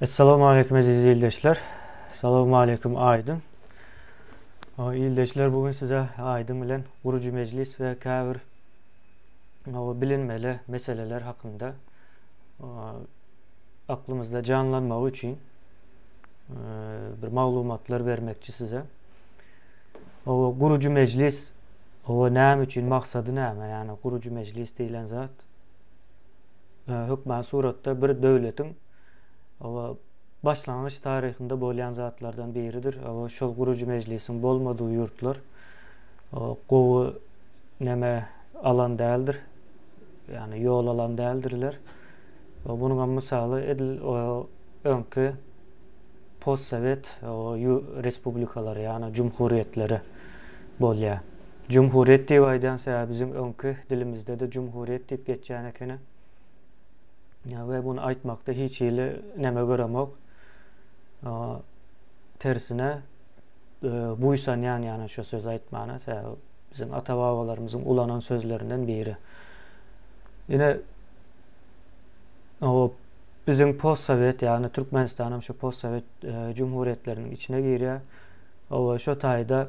Assalamu alaikum aziz ildeşler. Assalamu alaikum Aydın. İldeşler bugün size Aydın bilen Gurucu Meclis ve käbir bilinmeli meseleler hakkında aklımızda canlanmağı için bir malumatlar vermekçi size. O Gurucu Meclis näme için maksadı näme? Yani Gurucu Meclis deyilen zat hükmän suratda bir döwletin başlangıç tarihinde bolýan zatlardan biridir. Şol Gurucu Meclisin bolmadığı yurtlar gowy neme alan däldir. Yani ýol alan däldirler. Bunuň misaly öňkü postsovet respublikalary yani cumhuriyetleri bolýar. Cumhuriyet diýip aýdansa bizim öňkü dilimizde de cumhuriyet diýip geçýän ekeni. Ve bunu aýtmakda hiç ýyly neme göremok. Tersine buýsanýan yani şu söz aýtmana bizim ata-babalarymyzyň ulanan sözlerinden biri. Yine o bizim postsovet yani Türkmenistanyň şu postsovet cumhuriyetlerinin içine girýär. Şo taýda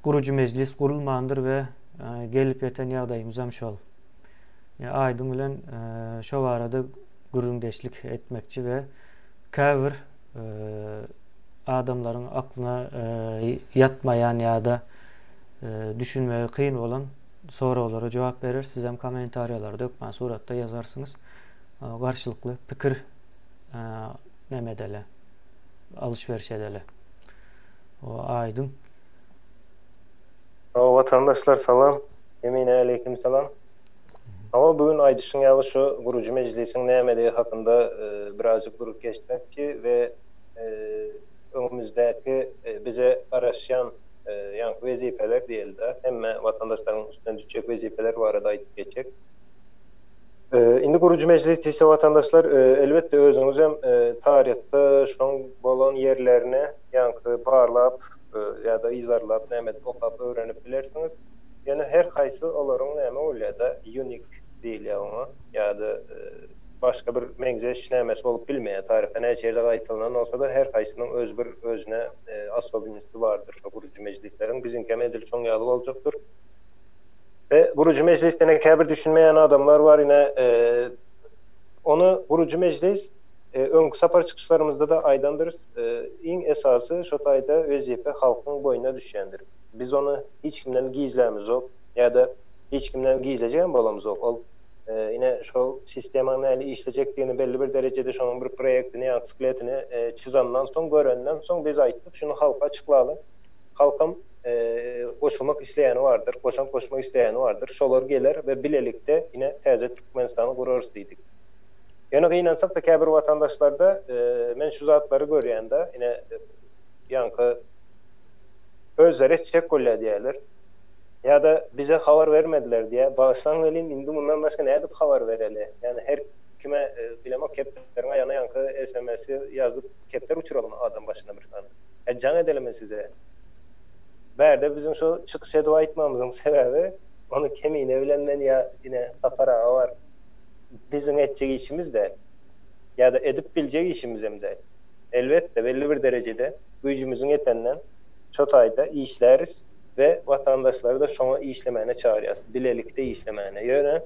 Gurucu Meclis gurulmandyr ve gelip ýeten ýagdaýymyz hem şol. Aydın bilen şo barada güründeşlik etmekçi ve käbir adamların aklına yatmayan ya da düşünmeye kıyın olan sorulara cevap verir. Siz hem komentaryalarda ökmen suratda yazarsınız. Karşılıklı pikir nemedele, alışveriş edele. Aydın. Vatandaşlar salam. Emine aleyküm salam. Ama bugün Aydış'ın yalı şu Gurucu Meclis'in näme hakkında birazcık durup geçmekçi ve önümüzdeki bize araşyan vezifeler diýildi. Hemme vatandaşlaryň üstüne düşecek vezifeler barada aýdyp geçek. Indi Gurucu Meclis ise vatandaşlar elbette özüňiz hem tarihte şoň bolan yerlerine barlap ya da izarlap näme okap öwrenip bilersiniz. Yani her haýsy olaryň näme bolýar-da unik diýilýär ona ya da başga bir meňze nämesi bolup bilmeýär tarihde näçe ýerde gaýtylan olsa da her haýsynyň öz bir özüne asobiňligi bardyr şu Gurucu Meclisleriň biziňki edil çoň ýaly boljakdyr. Ve Gurucu Meclis'te käbir düşünmeýän adamlar var ine onu Gurucu Meclis öňkü sapar çykyşlarymyzda da aýdandyrys. Iň esasy şo taýda wezife halkyň boýuna düşýändir. Biz onu hiç kimden gizlemiz yok ya da hiç kimden gizleyeceğim balamız yok. Ol yine şu sistemin näli işleyecekdiğini belli bir derecede şonun bir proyektini ýa skletini çizandan soň görenden soň biz aýtdyk şunu halka açıklaly. Halkam koşulmak isteýäni bardyr, koşmak isteýäni bardyr. Şolar geler ve bilelikde yine täze Türkmenistany gurarys diýdik. Ýöne gynansak da käbir vatandaşlarda men şu zatlary görýände yine ýankı özleri çiçek gollar diýerler. Ya da bize haber vermediler diye. Baştan gelin indi bundan başka ne edip haber vereli? Yani her kime bilemek keplerin ayağına yankı SMS'i yazıp kepler uçuralım adam başına bir tane. Can edelim size. Berde bizim şu çıkış edip aitmamızın sebebi onu kemiğine evlenmen ya yine safara var. Bizim edecek işimiz de ya da edip bilecek işimiz hem de. Elbette belli bir derecede gücümüzün yetenden çok ayda işleriz ve vatandaşları da şuna işlemene çağırıyoruz. Bilelikte işlemene. Yöne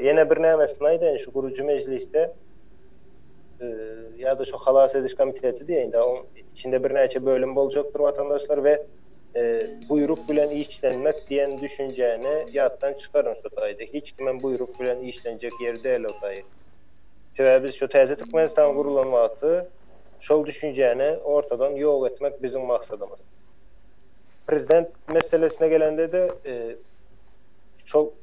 yine bir nämesini aýdyn şu Gurucu Meclis'te ya da şu halas ediş komiteti diýeň de onun içinde bir näçe bölüm boljakdyr vatandaşlar ve buyruk bilen işlenmek diýen düşünjäni ýatdan çykaryn şu taýda. Hiç kimen buyruk bilen işlenjek ýer däl o taý. Sebäbi biz şu täze Türkmenistan gurulan wagty şol düşünjäni ortadan ýok etmek bizim maksadymyz. Prezident meselesine gelende de çok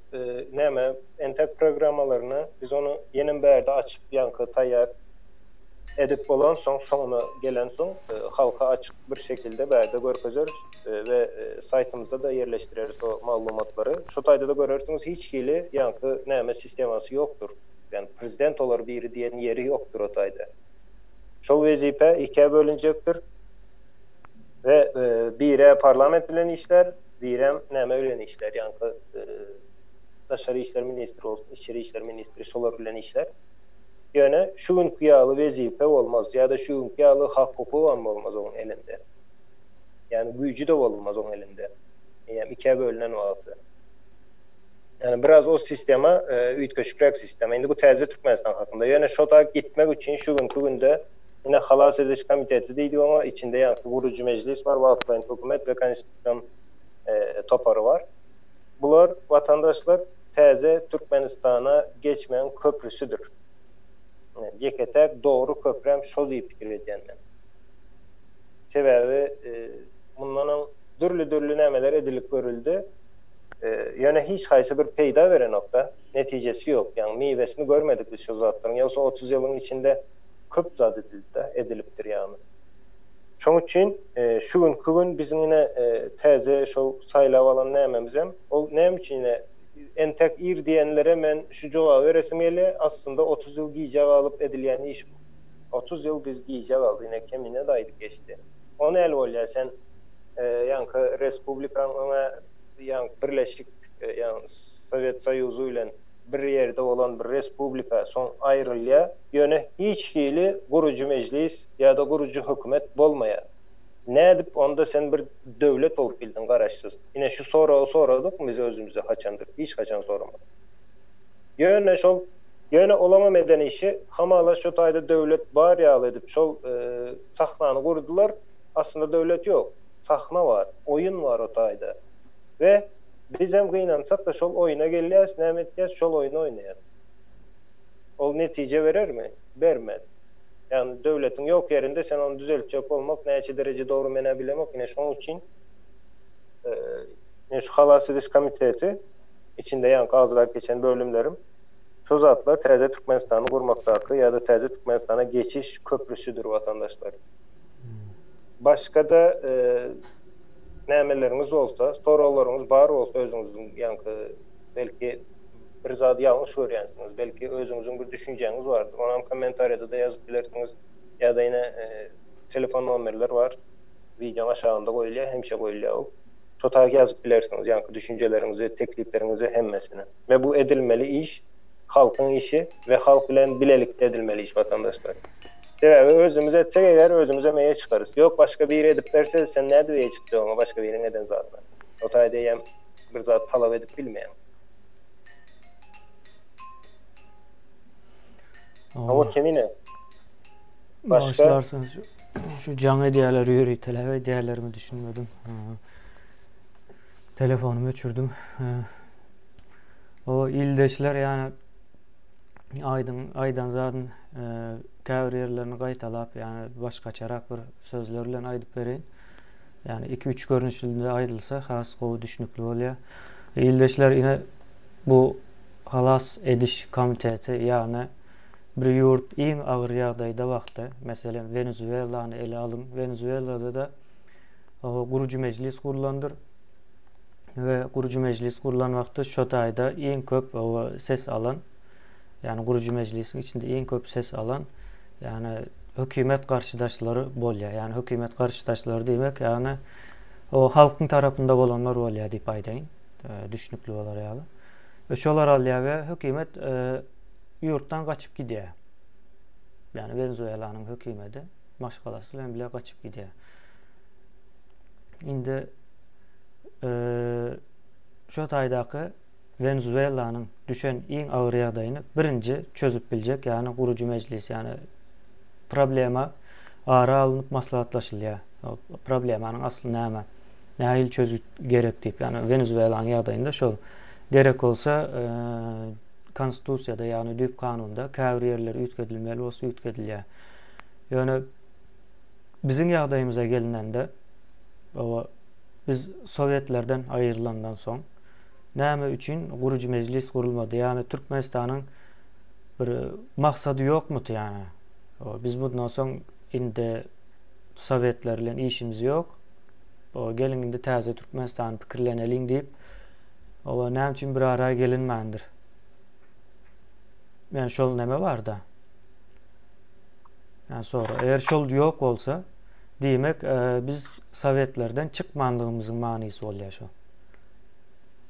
näme entek programmalarını biz onu yenin berde açıp yankı tayyar edip bolan sonra gelen halka açık bir şekilde berde görkezeriz ve saytımızda da yerleştireriz o malumatları. Şu taýda da görürsünüz hiç hili yankı näme sisteması yoktur. Yani prezident olar biri diýen yeri yoktur o taýda. Şol wezipe ikiye bölünjekdir. Ve bire parlament bilen işler, birem näme bilen işler. Daşary işler ministri olsun, içeri işler ministri şolar bilen işler. Yani şu günkü ýaly wezipe bolmaz ýa-da şu günkü ýaly hak hukugy bolmaz onun elinde. Yani güýji de bolmaz onun elinde. Yani ikiye bölünen wagty. Yani biraz o sistema üýtgeçikrek sistema. Indi bu täze Türkmenistan hakynda. Yani şoda gitmek üçin şu günkü günde yine halas ediş komiteti diýdi ama içinde ýa-da guruji mejlis var, wagtlaryň hökümet we konstitusiýon toparı var. Bular vatandaşlar täze Türkmenistana geçmeyen köprüsüdür. Ýeketek doğru köprem şol diýip pikir edýän men. Sebebi bundan dürlü nämeler edilip görüldi. Yani hiç haýsy bir peýda beren nokta, netijesi yok. Yani meyvesini görmedik biz şu zatların. Yoksa 30 yılın içinde köp zat edilipdir yani. Şoň üçin şu gün bizim yine täze şol saýlap alan nämemizem, ol näme üçin yine entek ir diýenlere men şu jogaby beresim geli, aslında 30 yıl giýjek alyp edilýän iş bu. 30 yıl biz giýjek aldy, yine kemine daýdy geçdi. Onu el bolýar sen ýa-ni respublikanyň ýa-ni birleşik ýa-ni Sowet Soýuzy bilen bir ýerde bolan bir respublika soň aýrylýa, ýöne hiç hili guruji mejlis ýa-da guruji hökümet bolmaýar. Nädip onda sen bir döwlet bolup bildin garaşsyz. Ine şu soradyk biz özümüze haçandyr, hiç haçan soramadyk. Ýöne şol olama meden işi hamala şu taýda döwlet bar ýaly edip şol sahnany gurdular. Aslında döwlet yok. Sahna var, oyun var o taýda. Ve biz hem gynansak da şol oyuna gelýäs, näme etýäs, şol oyunu oýnaýar. Ol netije berer mi? Bermez. Yani döwletiň yok yerinde sen onu düzeltjek bolmak, näçe derece doğru mene bilemek, ine şoň üçin şu halas ediş komiteti içinde ýa-ni azrak geçen bölümlerim şu zatlar täze Türkmenistany gurmakdaky ýa-da täze Türkmenistana geçiş köprüsüdür vatandaşlar. Başka da nämeleriniz bolsa, soraularyňyz bar bolsa özüňiziň ýa-ni belki bir zat ýalňyş görýänsiniz, belki özüňiziň bir düşünjeňiz bardyr. Onam kommentariýada da ýazyp bilersiňiz ýa-da ýene telefon nomerler var. Videoň aşagynda goýulýar, hemşe goýulýar. Şo taýda ýazyp bilersiňiz, ýa-ni düşünjeleriňizi, tekliplerinizi hemmesini. Ve bu edilmeli iş, halkyň işi ve halk bilen bilelikde edilmeli iş vatandaşlar. Sebebi özümüz etsek eğer özümüze meye çıkarız. Yok başka bir yere edip derse sen nerede meye çıktı ama başka bir yere neden zaten. O taýda ýem bir zat talap edip bilmeýän. Ama kemine? Başlarsınız. Şu can hediyeleri yürü, telefon hediyelerimi düşünmedim. Telefonumu öçürdüm. O ildeşler yani aydan zaten käwrierlerini gaýtalap, yani başgaçarak bir sözler bilen aýdyp bereýin. Yani 2-3 görünüşlerde aýdylsa has gowy düşnükli bolýar. Ildeşler ine bu halas ediş komiteti, yani bir ýurt iň agyr ýagdaýda wagtda, meselem Venezuelany ele alın. Venezuelada da guruji mejlis gurulandyr. Ve guruji mejlis gurulan wagtda şo taýda iň köp ses alan, yani guruji mejlisiň içinde iň köp ses alan, yani hökümet karşıdaşları bolýar. Yani hökümet karşıdaşları demek, yani o halkyň tarapynda bolanlar bolýar diýip aýdaýyn. Düşnükli bolar ýaly. Ve şolar alýar we hökümet yurtdan kaçıp gidiyor. Yani Venezuela'nın hükümeti maşgalası bilen bile kaçıp gidiyor. Indi şu taýdaky Venezuela'nın düşen iň agyr ýagdaýyny birinci çözüp biljek, yani guruji mejlis, yani problema ara alınıp maslahatlaşylýar. Problemanyň asly näme? Nähil çözük gerek diýip, yani Venezuela'nın ýagdaýynda şol gerek bolsa konstitusiýada, yani düp kanunda käwrierler üýtgedilmeli bolsa üýtgedilýär. Yani bizim ýagdaýymyza gelinende biz Sowetlerden aýrylandan soň näme üçin guruji mejlis gurulmady? Yani Türkmenistanyň bir maksady ýokmu yani? Biz bundan soň indi Sowetler bilen işimiz ýok. Gelin indi täze Türkmenistany pikirleneliň diýip näme üçin bir ara gelinmändir? Yani şol näme bar da? Yani sonra eğer şol ýok bolsa, demek biz Sowetlerden çıkmanlığımızın manisi bolýar şo.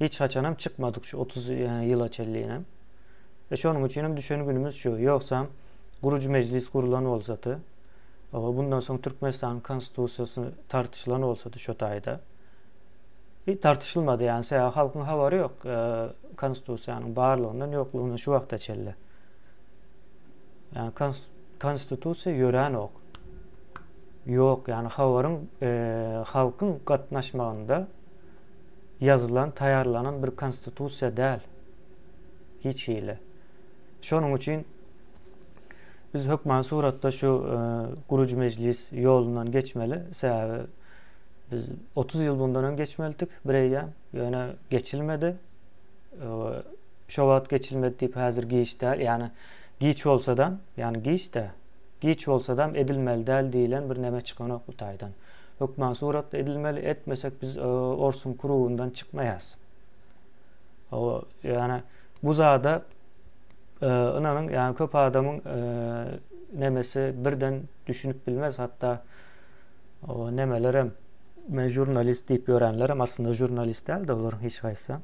Hiç haçanam çıkmadık şu 30 yıla çelliyinem. Ve şonuň üçin düşen günümüz şu. Ýoksa Gurucu meclis kurulan olsadı, bundan sonra Türkmenistan konstitusiyasını tartışılan olsadı şu tayda. Hiç tartışılmadı yani. Halkın havarı yok. Konstitusiyanın bağırlığından yokluğundan şu vakta çelle. Yani konstitusiya yören ok. Yok yani halkın katnaşmağında yazılan, tayarlanan bir konstitusiya değil. Hiç ile. Şonun için biz hükmen suratda şu kurucu meclis yolundan geçmeli. Biz 30 yıl bundan ön geçmeldik bireyge. Yani geçilmedi. Şovat geçilmedi deyip hazır giyiş değil. Yani giyiş olsa da yani giyiş olsa da edilmeli değil deyilen bir neme çıkan ok bu taydan. Hükmen suratda edilmeli, etmesek biz orsun kuruğundan çıkmayız. Yani bu zada inanın yani köp adamın nemesi birden düşünüp bilmez. Hatta o nemelerem ben jurnalist deyip öğrenlerim aslında jurnalist değil de olur hiç kaysa.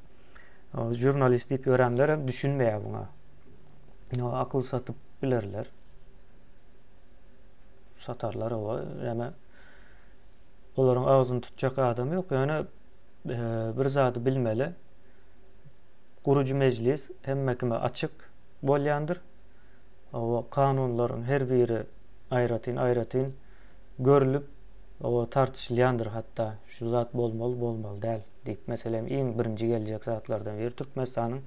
Jurnalist deyip öğrenlerim düşünmeye buna. Akıl satıp bilirler. Satarlar o. Yani onların ağzını tutacak adam yok. Yani bir zatı bilmeli. Kurucu meclis hemmekime açık bolyandır. O kanunların her biri ayratin görülüp o tartışılyandır hatta şu zat bolmalı değil deyip mesela en birinci gelecek zatlardan biri Türkmenistan'ın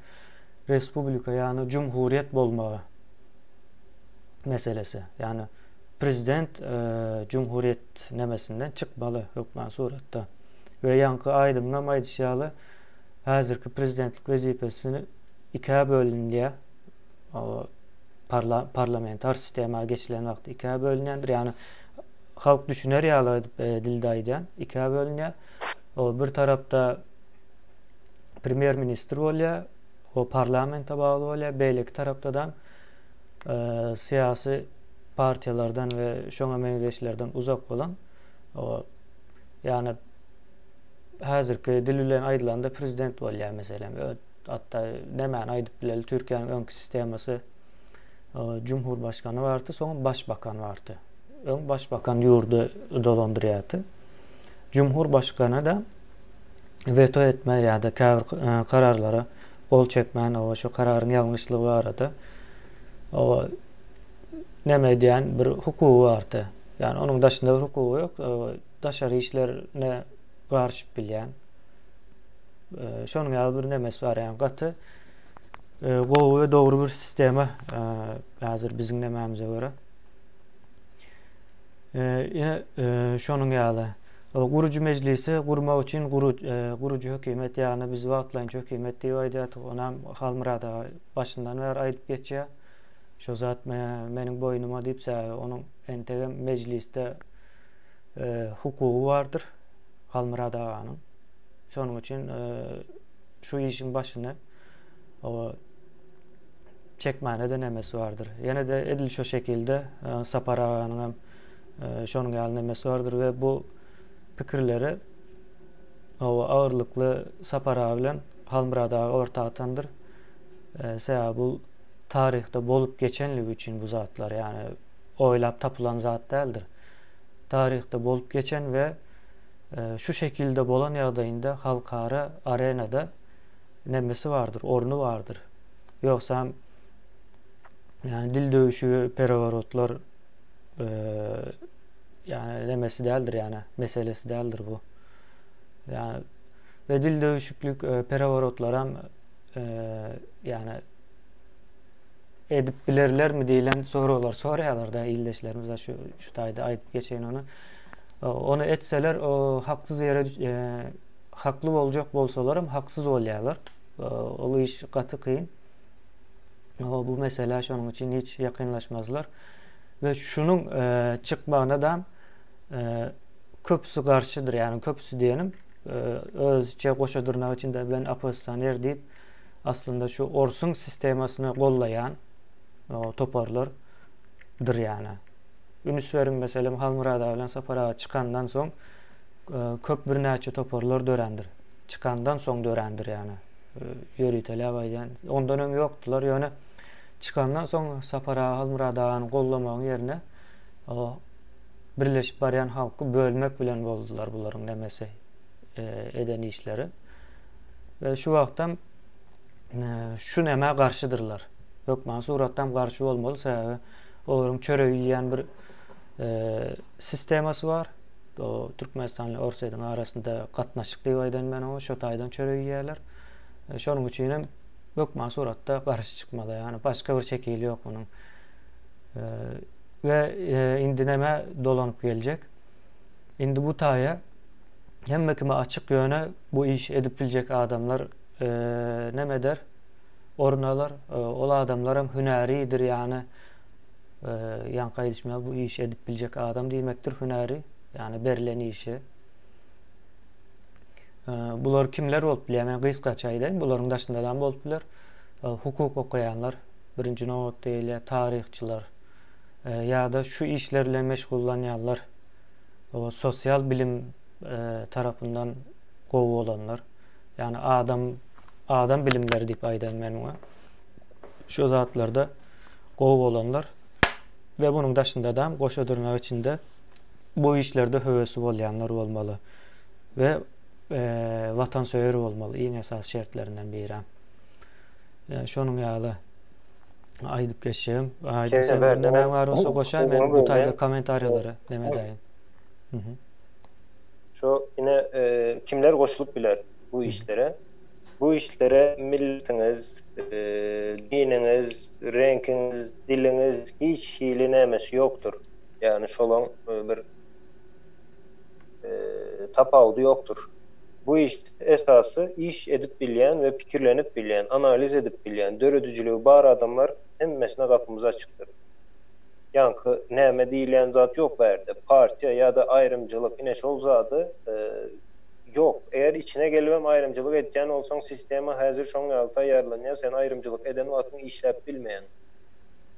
Respublika yani Cumhuriyet bolmağı meselesi. Yani prezident Cumhuriyet nemesinden çıkmalı hükmen suratda. Ve yankı aydınlamaydı şalı hazırki prezidentlik vazifesini ikiye bölünüyor. Parlamenter sisteme geçilen vakti ikiye bölünendir. Yani halk düşüner yalı dildaydan ikiye bölünüyor. O bir tarafta premier minister oluyor. O parlamenta bağlı oluyor. Beylik tarafta da siyasi partiyalardan ve şona mendeşlerden uzak olan yani hazırki dilülen aydılanda prezident oluyor mesela. Hatta nemen aydıp bileli Türkiye'nin önkü sisteması Cumhurbaşkanı vardı, sonra Başbakan vardı. Ön Başbakan yurdu dolandırıyordu. Cumhurbaşkanı da veto etme ya da kararlara kol çekmeyen şu kararın yanlışlığı vardı. Neme diyen bir hukuku vardı. Yani onun dışında bir hukuku yok. Dışarı işlerine karşı bilen. Şunun yalı bir nemesi var yani katı. Bu doğru bir sisteme hazır bizim nememize göre. Yine şunun yalı. Kurucu meclisi kurma için kurucu hükümet yani biz vaatlayınca hükümet diye aydiyatı ona halmırada başından ver ayıp geçiyor. Şu zat benim boynuma deyipse onun entegem mecliste hukuku vardır. Halmırada ağanın. Şunun için şu işin başını çekmane denemesi vardır. Yine de edil şu şekilde Sapar ağanın şunun yalınemesi vardır ve bu fikirleri ağırlıklı Sapar ağa ile Halmırada ağa orta atandır. Bu tarihte bolup geçenliği için bu zatlar yani oylap tapılan zat değildir. Tarihte bolup geçen ve şu şekilde bolan yağdayında halkara arenada nemesi vardır, ornu vardır. Yoksa yani dil dövüşü perevarotlar yani nemesi değildir yani meselesi değildir bu. Yani ve dil dövüşüklük perevarotlara yani edip bilirler mi deyilen soruyorlar da ildeşlerimize şu tayda ayıp geçen onu etseler o haksız yere haklı olacak bolsalarım haksız oluyorlar. O iş katı kıyın. Bu mesela şunun için hiç yakınlaşmazlar. Ve şunun çıkmağına da köpüsü karşıdır yani köpüsü diyelim özçe koşadırnak içinde ben apostaner deyip aslında şu orsun sistemasını kollayan toparlardır yani. Ünisverin mesela Halmırada ile Sapara çıkandan son köp bir neçe toparlar dörendir. Çıkandan son dörendir yani. Yörüteli havaydan. Ondan ön yoktular yani çıkandan soň Sapar Ağa Almurad Ağanyň gollamagyň ýerine birleşip barýan halky bölmek bilen boldular bularyň nemesi eden işleri. Ve şu wagtdan şu näme garşydyrlar. Hökman suratdan garşy bolmaly, sebäbi olaryň çöregi ýen bir sistemasy bar. O Türkmenistanly Orsaýdyň arasynda gatnaşyk diýip aýdan o şo taýdan çöregi ýerler. Şonuň üçin hem hökman suratda garşy çykmaly, ýani başga bir şekili ýok munyň. Ve indi näme dolanyp geljek? Indi bu taýa hemme kime açyk ýöne bu iş edip biljek adamlar näme der? Ornalar, ol adamlar hem hünäridir, ýani ýanka edişme bu iş edip biljek adam diýmekdir, hünäri, ýani berilen işi. Bular kimler bolup bilýär? Men gysgaça aýdaýyn, bularyň daşyndan bolup bilýär. Hukuk okuyanlar, birinci nowat diýilýär, tarihçiler, ýa-da şu işlerle meşgullanýanlar, o sosial bilim tarapyndan gowy olanlar, ýani adam bilimleri diýip aýdaýyn men ona. Şu zatlarda gowy olanlar ve bunun daşynda da goşa durmak içinde bu işlerde höwesi bolýanlar bolmaly ve vatansever bolmaly. Iň esas şertlerinden biri. Şonuň ýaly aýdyp geçýär. Aýdyp näme bar bolsa goşaý, men bu taýda kommentariýalary näme diýin. Şu yine kimler koşulup biler bu işlere? Bu işlere milletiniz, dininiz, renkiniz, diliniz hiç hili nemesi yoktur. Yani şolan bir tapawdy yoktur. Bu iş esası iş edip bilýän ve pikirlenip bilýän, analiz edip bilýän, döredüjüligi bar adamlar hemmesine kapımız açıktır. Yankı näme diýilen zat yok berde. Partiýa ýa-da aýrymçylyk ine şol zady yok. Eğer içine gelmem ayrımcılık edeceğin olsan sistema hazır şoň ýaly taýýarlanýar. Sen ayrımcılık eden wagtyň işläp bilmeýän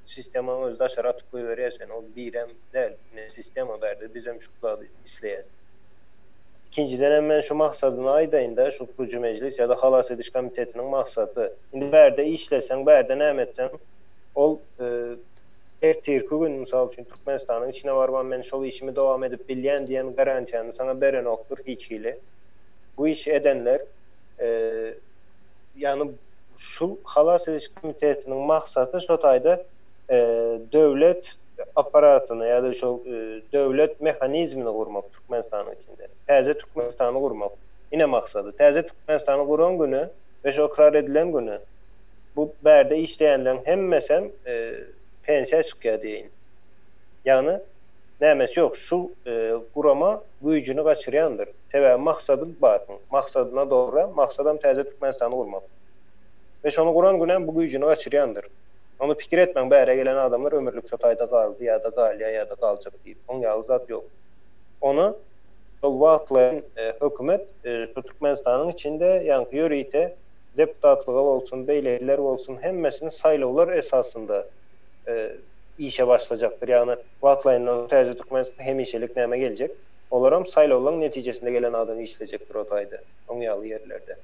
sistema özde aşağı atıp goýberýärsen, o birem del. Ne sistema berdi, bizem şu zady işleýär. İkinciden men şu maksadyny aýdaýyn-da, şu kurucu meclis ýa-da halas ediş komitetiniň maksaty. Indi berde işleseň, berde näme etseň, ol ertirki gün misal üçin Türkmenistanyň içine barban men şol işimi dowam edip bilýän diýen garantiýany sana beren okdur hiç hili. Bu işi edenler yani şu halas ediş komitetiniň maksaty şu taýda döwlet aparatyny ýa-da şol döwlet mehanizmini gurmak Türkmenistanyň içinde. Täze Türkmenistany gurmak. Ine maksady. Täze Türkmenistany guran günü we şo ikrar edilen günü bu berde işleýänlerin hemmesem pensiya çykýar diýin. Ýani nämesi yok. Şu gurama güýjüni gaçyrýandyr. Sebäbi maksady bar. Maksadyna dogry, maksadam täze Türkmenistany gurmak. Ve şonu guran günem bu güýjüni gaçyrýandyr. Onu pikir etmeň, bäre gelen adamlar ömürlük şu taýda galdy ýa-da galýa ýa-da galjak diýip. Oň ýaly zat yok. Onu şol wagtlaryň hökümet şu Türkmenistanyň içinde ýanky ýörüýte deputatlyga bolsun, beýleler bolsun, hemmesini saýlawlar esasında işe başlayacaktır. Yani wagtlaryň täze Türkmenistan hemişelik näme geljek? Olar hem saýlawlaryň netijesinde gelen adam işlejekdir o taýda, oň ýaly ýerlerde.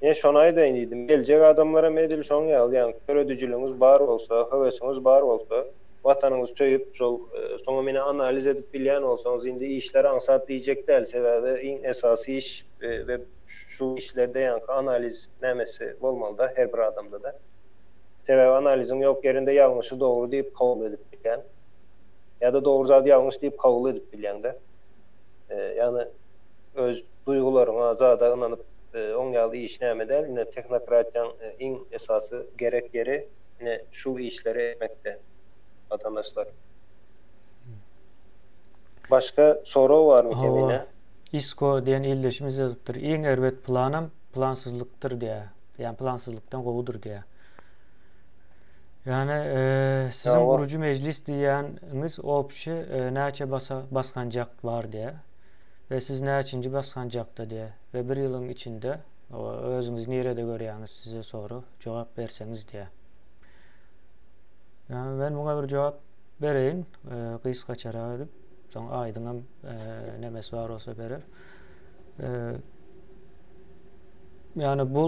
Şonu aýdaýyn diýdim. Geljek adamlara medil şoň ýaly, ýani köredüjülüňiz bar bolsa, höwesiniz bar bolsa, watanyňyz söýüp şol soňa meni analiz edip bilýän bolsaňyz indi işler ansat diýjek däl, sebäbi iň esasy iş we şu işlerde ýanky analiz nämesi bolmaly da her bir adamda da. Sebäbi analiziň ýok ýerinde ýalňyşy dogry diýip kabul edip bilýän. Ya da doğru zat ýalňyş diýip kabul edip bilýän-de. Ýani öz duýgularyňa zada ynanyp oň ýaly iş näme däl, ine teknokratiýaň iň esasy gerek ýeri ine şu işleri etmekde vatandaşlar. Başka soru var mı Kemine? ISKO diýen ildeşimiz ýazypdyr. Iň erbet planam plansızlıktır diýär. Yani plansızlıktan gowudur diýär. Yani sizin gurucu meclis diýäniňiz opşy näçe baskanjak var diýär. Ve siz näçinji baskanjakda diýär. Ve bir ýylyň içinde özüňiz nerede görýäňiz size soru jogap berseňiz diýär. Yani ben buna bir jogap bereýin, gysgaçara edip, soň aýdyňam nämesi bar bolsa berer. Yani bu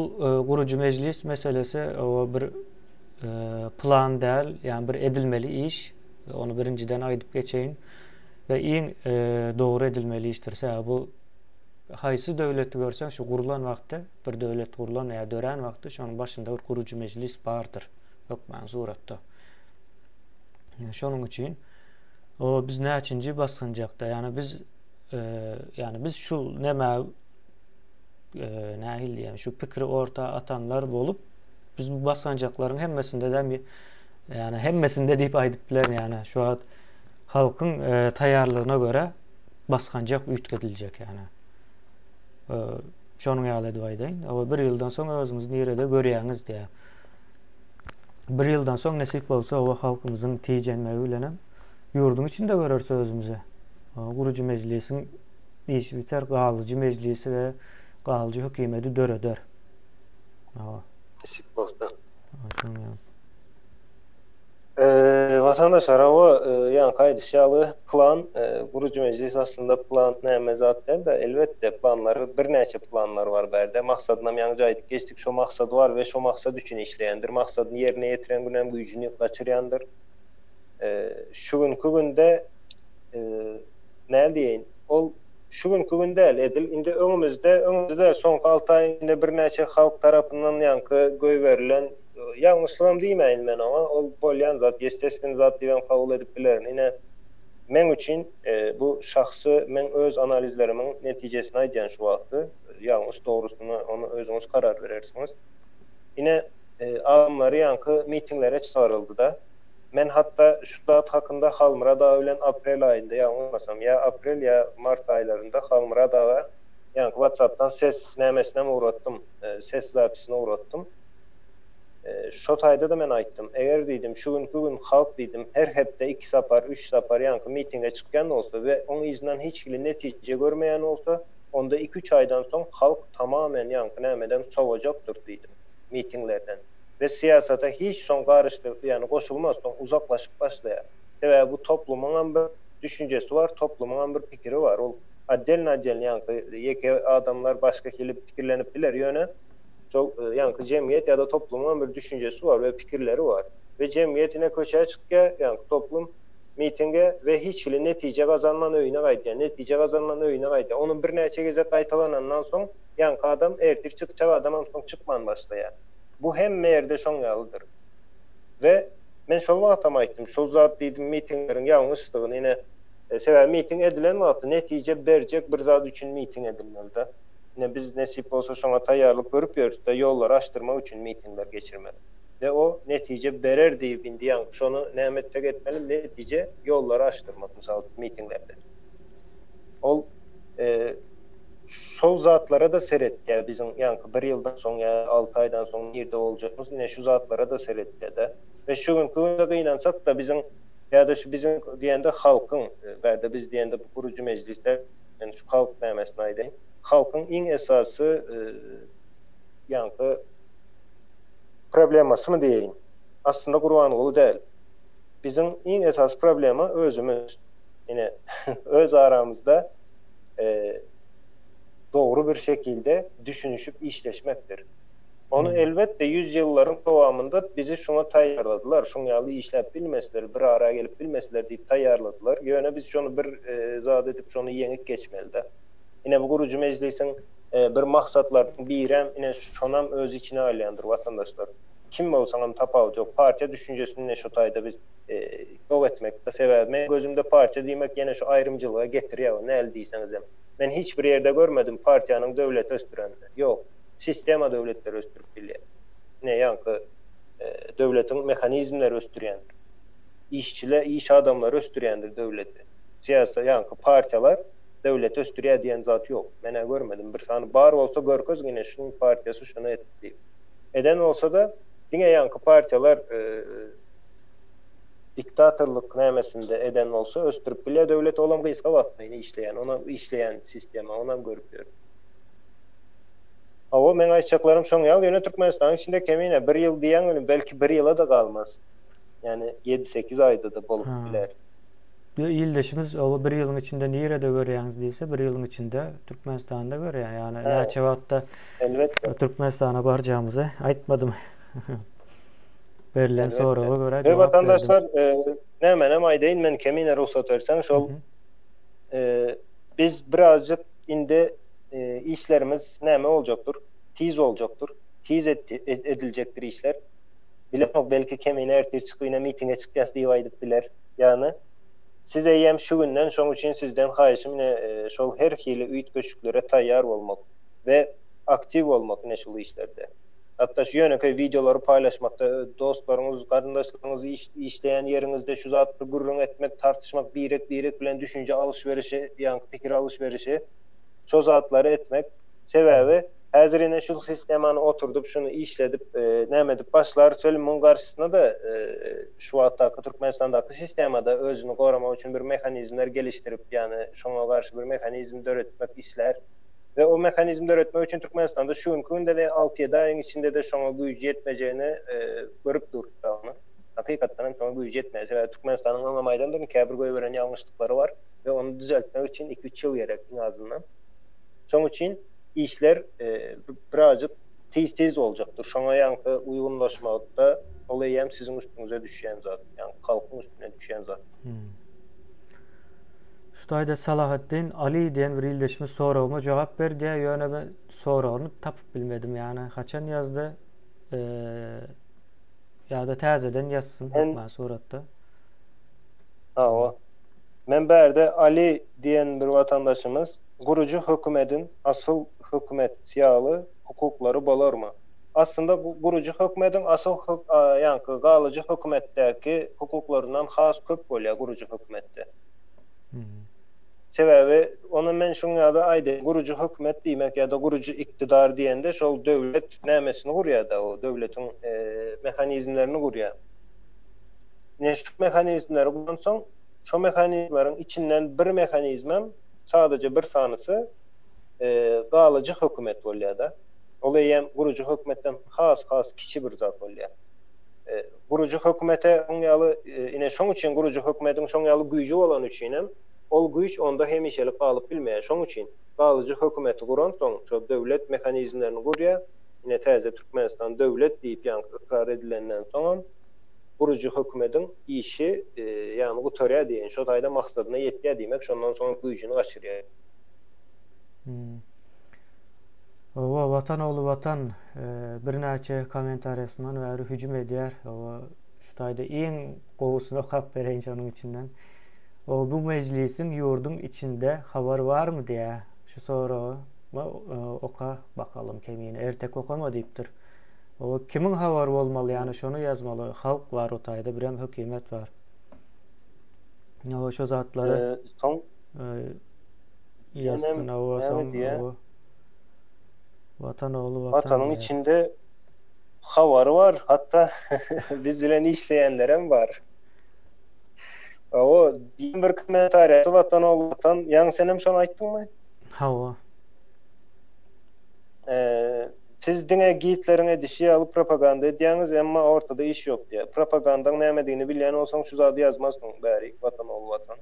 gurucu meclis meselesi o bir plan değil, yani bir edilmeli iş. Onu birinciden aydıp geçeyin. Ve en doğru edilmeli iştir. Bu haysı devleti görsen şu kurulan vakti, bir devlet kurulan ya dören vakti şunun başında bir kurucu meclis vardır. Yok ben suratda. Şunun için o biz ne içinci basınacakta, yani biz şu nehil yani şu fikri orta atanlar bolup biz bu basancakların hemmesinde de yani hemmesinde deyip aydıplar, yani şu an halkın tayarlığına göre baskancak üyütkedilecek yani. Şonun ýaly duýdaýyn. O bir ýyldan soň özüňiz nerede görýäňiz diye. Bir ýyldan soň nesip bolsa o halkymyzyň tiýjenmegi bilen ýurdun içinde görerse özümizi. Gurucu meclisiň işi biter, galyjy meclisi we galyjy hökümeti döreder. Nesip bolsa. Şonu Vatandaşlar yani gaýdyşaly plan, gurucu meclis aslında plan näme zat değil de elbette planları, bir näçe planlar var berde. Maksadynam ýa-ni aýdyp geçdik, şo maksady var we şo maksat üçin işleýändir. Maksadyny ýerine ýetiren günem güýjüni gaçyrýandyr. Şu günkü günde näme diýeň? Ol şu günkü günde edil. Indi öňümizde soňky 6 aý inde bir näçe halk tarapyndan ýanky göý berilen ýalňyşlygam diýmeýin men, ama ol bolýan zat, ýesteşden zat diýen kabul edip bilerin. Ine men üçin bu şahsy men öz analizlerimin netijesini aýdýan şu wagty, ýalňyş dogrusyny onu özüňiz karar berersiňiz. Ine adamlar ýanky mitinglere çağryldy da. Men hatta şu zat hakynda Halmyra dağı bilen aprel aýynda ýalňyşmasam ýa aprel ýa mart aýlarynda Halmyra dağı ýanky WhatsApp'tan ses nämesine uğratdym, ses zapisine uğratdym. Şo taýda da men aýtdym. Eger diýdim şu gün halk diýdim her hepde 2 sapar, 3 sapar ýanky mitinge çykýan bolsa we oň izinden hiç biri netije görmeýän bolsa, onda 2-3 aýdan soň halk tamamen ýanky nämeden sowajakdyr diýdim mitinglerden. Ve siyasata hiç son garışdyk, yani goşulmazdan uzaklaşıp başlaýar. Ve bu toplumyň bir düşünjesi var, toplumyň bir pikiri var. Ol adel ýanky ýeke adamlar başga kelip pikirlenip biler ýöne. Ýanky jemgyýet ýa-da toplumyň bir düşünjesi var we pikirleri var. Ve jemgyýetine köçe çykýa, ýanky toplum mitinge ve hiç biri netije gazanman öýüne gaýdýar. Netije gazanman öýüne gaýdýar. Onu bir näçe geze gaýtalanandan soň ýanky adam ertir çykjak adamdan soň çykman başlaýar. Bu hemme ýerde şoň ýalydyr. We men şol wagtam aýtdym, şol zat diýdim mitingleriň ýalňyşlygyny, ine sebäbi miting edilen wagty netije berjek bir zat üçin miting edilmeli da. Ne biz nesip olsa şoňa taýýarlyk görüp ýörüp de ýollar açdyrmak üçin mitingler geçirmeli. Ve o netije berer diýip indi ýanky şonu nämetde etmeli, netije ýollar açdyrmak mysal mitinglerde. Ol şol zatlara da seretdi. Bizim ýanky 1 ýyldan soň ýa 6 aýdan soň nerede boljakmyz, ine şu zatlara da seretdi de. Ve şu günkü günde gynansak da bizim ýa-da şu bizim diýende halkyň, berde biz diýende bu gurucu meclisler, yani şu halk nämesini aýdaýyn. Halkın en esası ýanky problemasy mı diýeň? Aslında Gurbanguly däl. Bizim en esas problema özümüz. Ine öz aramızda doğru bir şekilde düşünüşüp işleşmektir. Onu elbette 100 ýyllaryň dowamında bizi şuna taýýarladylar. Şoň ýaly işläp bilmesler, bir ara gelip bilmesler diýip taýýarladylar. Ýöne biz şonu bir zat edip şonu ýeňip geçmeli. Ine bu gurucu meclisiň bir maksatlarynyň birem ine şonam öz içine alýandyr watandaşlar. Kim bolsaňam tapawut ýok. Partiýa düşünjesini ne şu taýda biz ýok etmekde sebäbi. Men gözümde partiýa diýmek ýene şu aýrymçylyga getirýär. Näl diýseňiz hem. Men hiç bir ýerde görmedim partiýanyň döwlet östürendi. Ýok. Sistema döwletler östürüp bilýär. Ne ýanky döwletiň mehanizmleri östürýändir. İşçiler, iş adamları östürýändir döwleti. Siyasa ýanky partiýalar döwlet östürýär diýen zat ýok. Mene görmedim. Bir sany bar bolsa görköz gine şunun partiýasy şunu etdi. Eden olsa da diňe ýanky partiýalar diktatorlyk nämesinde eden olsa östürüp bilýär döwlet olam gysga batmaýyn işleýän, ona işleýän sistema, ona görüp ýör. Awa men aýtjaklarim şoň ýaly ýöne Türkmenistanyň içinde kemine 1 ýyl diýen belki 1 ýyla da galmaz. Yani 7-8 aýda da bolup biler. İldeşimiz o 1 ýylyň içinde nerede görýäňiz diýse 1 ýylyň içinde Türkmenistanda görýär. Yani näçe wagtda elbetde Türkmenistana barjağımyzy aýtmadym. Berilen elbette. sorağa göre Ve cevap verdim. vatandaşlar nämenem aýdaýyn, men kemine ruhsat berseň şol biz birazcık indi işlerimiz näme oljakdyr? Tiz oljakdyr. Tiz ediljekdir işler. Bilemok belki kemine ertir çykyna mitinge çykýas diýip aýdyp biler. Ýani siz eýem şu günden şoň üçin sizden haýyşym şol her hili üýt göçüklere taýýar bolmak we aktiv bolmak ne şol işlerde. Hatta şu ýöneköy videolary paýlaşmakda dostlaryňyz, garyndaşlaryňyz işleýän ýeriňizde şu zatly gurrun etmek, tartışmak, birek bilen düşünje alışverişi, ýa-ni pikir alışverişi, şo zatlary etmek sebäbi häzirine şu sistemany oturdup şunu işledip näme edip başlar söýlemiň garşysynda da şu wagtdaky Türkmenistandaky sistemada özüni goramak üçin bir mehanizmler gelişdirip ýani şoňa garşy bir mehanizm döretmek isler. Ve o mekanizmleri öğretmek için Türkmenistan'da şu ümkünde de 6-7 ayın içinde de şoňa güýç yetmejegini görüp durupdy onu. Hakykatdan hem şoňa güýç yetmez. Ve Türkmenistanyň öňe käbir goýberen ýalňyşlyklary var ve onu düzeltmek için 2-3 ýyl gerek en azından. Şoň üçin işler birazcık tez oljakdyr. Şoňa ýanky uygunlaşmakda ol hem sizin üstüňize düşýän zat, ýani halkyň üstüne düşýän zat. Şuýda Salahattin Ali diýen bir ildeşimiz soragyma jogap berdi. Ýöne ben soragyny tapyp bilmedim. Ýani haçan ýazdy? Ýa-da täzeden ýazsyn bu suratda. Men berde Ali diýen bir vatandaşymız gurucu hökümetin asıl hökümet siýaly hukuklary bolarmy? Aslında bu gurucu hökümetin asıl ýanky galyjy hökümetdäki hukuklaryndan has köp bolýar gurucu hökümetde. Sebäbi onu men şuňa da aýdy, gurucu hökümet diýmek ýa-da gurucu iktidar diýende şol döwlet nämesini gurýar da, o döwletiň mehanizmlerini gurýar. Ne şu mehanizmleri gurunsoň, şo mehanizmlaryň içinden bir mehanizmem sadece bir sanysy galyjy hökümet bolýar da. Ol eýem gurucu hökümetden has kiçi bir zat bolýar. Gurucu hökümete oňaly ine şoň üçin gurucu hökümetiň şoňaly güýji bolan üçinem ol güýç onda hemişelik galyp bilmeýär. Şoň üçin galyjy hökümeti guransoň şo döwlet mehanizmlerini gurýar. Ine täze Türkmenistan döwlet diýip ýanky edilenden soň gurucu hökümetiň işi ýani gutarýar diýen şo taýda maksadyna ýetýär diýmek, şondan soň güýjüni gaçyrýar. Owa Vatan oğlu Vatan bir näçe kommentariýasynyň we hüjüm edýär. Owa şu taýda iň gowy hak bereýin şonuň içinden. O bu meclisin yurdun içinde haber var mı diye şu soru oka bakalım kemine ertek okama deyiptir. O kimin haber olmalı yani şunu yazmalı. Halk var o tayda birem hükümet var. O şu zatları yazsın o son o Vatan oğlu Vatan. Vatanın içinde haber var. Hatta biz bilen işleyenlerim var. O bir komentarya Vatan oğlu Vatan. Ýa-ni senem şonu aýtdyňmy? Hawa. Siz diňe giýitlerine dişi alıp propaganda edýäňiz, emma ortada iş ýok diýär. Propagandaň nämedigini bilýän bolsaň şu zady ýazmasdyň bäri Vatan oğlu Vatan.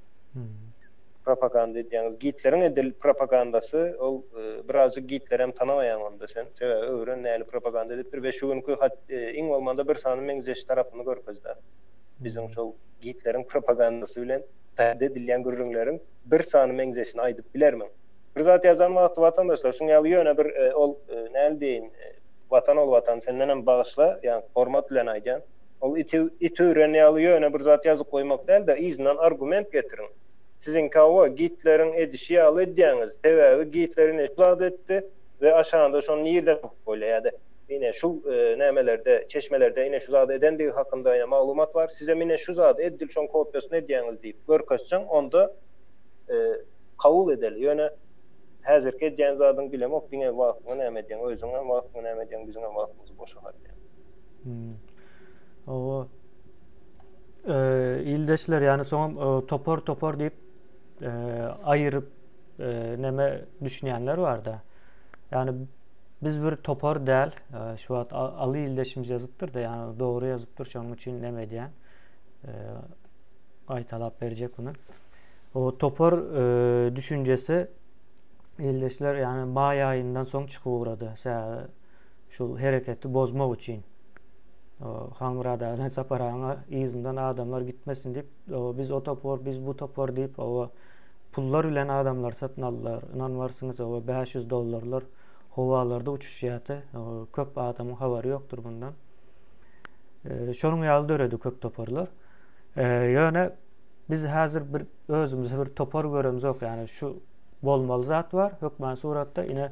Propaganda edýäňiz. Giýitlerin edil propagandasy ol birazjyk giýitler hem tanamaýan onda sen. Sebäbi öwren näli propaganda edipdir we şu günkü iň bolmanda bir sany meňzeş tarapyny görkezdi. Bizim şol giýitlerin propagandasy bilen täze edilýän gürrüňleriň bir sany meňzeşini aýdyp bilermiň. Bir zat ýazan wagty watandaşlar şuňaly ýöne bir ol näli diýin Vatan ol Vatan senden hem bagyşla ýani hormat bilen aýdýan. Ol iti öwrenýäli ýöne bir zat ýazyp goýmak däl de izinden argument getirin. Sizin kawa giýitlerin edişi ýaly edýäňiz. Sebäbi giýitlerini zat etdi we aşağında şonu ýerde bolýar. Yine şu nämelerde, çeşmelerde yine şu zat edendiği hakynda ýa maglumat var. Size mine şu zat edil şoň kopyasyny edýäňiz diýip görkezseň onda kabul edeli. Ýöne häzirki edýän zadyň bilemok diňe wagtyny näme edýän, özüňe wagtyny näme edýän, biziňe wagtymyzy boşa harcaýan. O ildeşler yani son topor diýip ayırıp näme düşünýänler var da. Yani biz bir topor däl, şu wagt aly ildeşimiz ýazypdyr da, yani dogry ýazypdyr, şonuň üçin näme edýän? Aýtalap berjek bunu. O topor düşüncesi ildeşler yani may ayından soň çykyp uradı. Şu hereketi bozmak üçin. Hamrada saparana izinden adamlar gitmesin deyip biz o topor biz bu topor deyip o pullar ülen adamlar satın aldılar. İnanvarsınız o $500 havalarda uçuşyatı. Köp adamın havarı yoktur bundan. Şonun ýaly öreди köp toporlar. Ýöne biz häzir bir özümüze bir topor göremiz yok. Yani şu bolmaly zat var. Hökmen suratda ine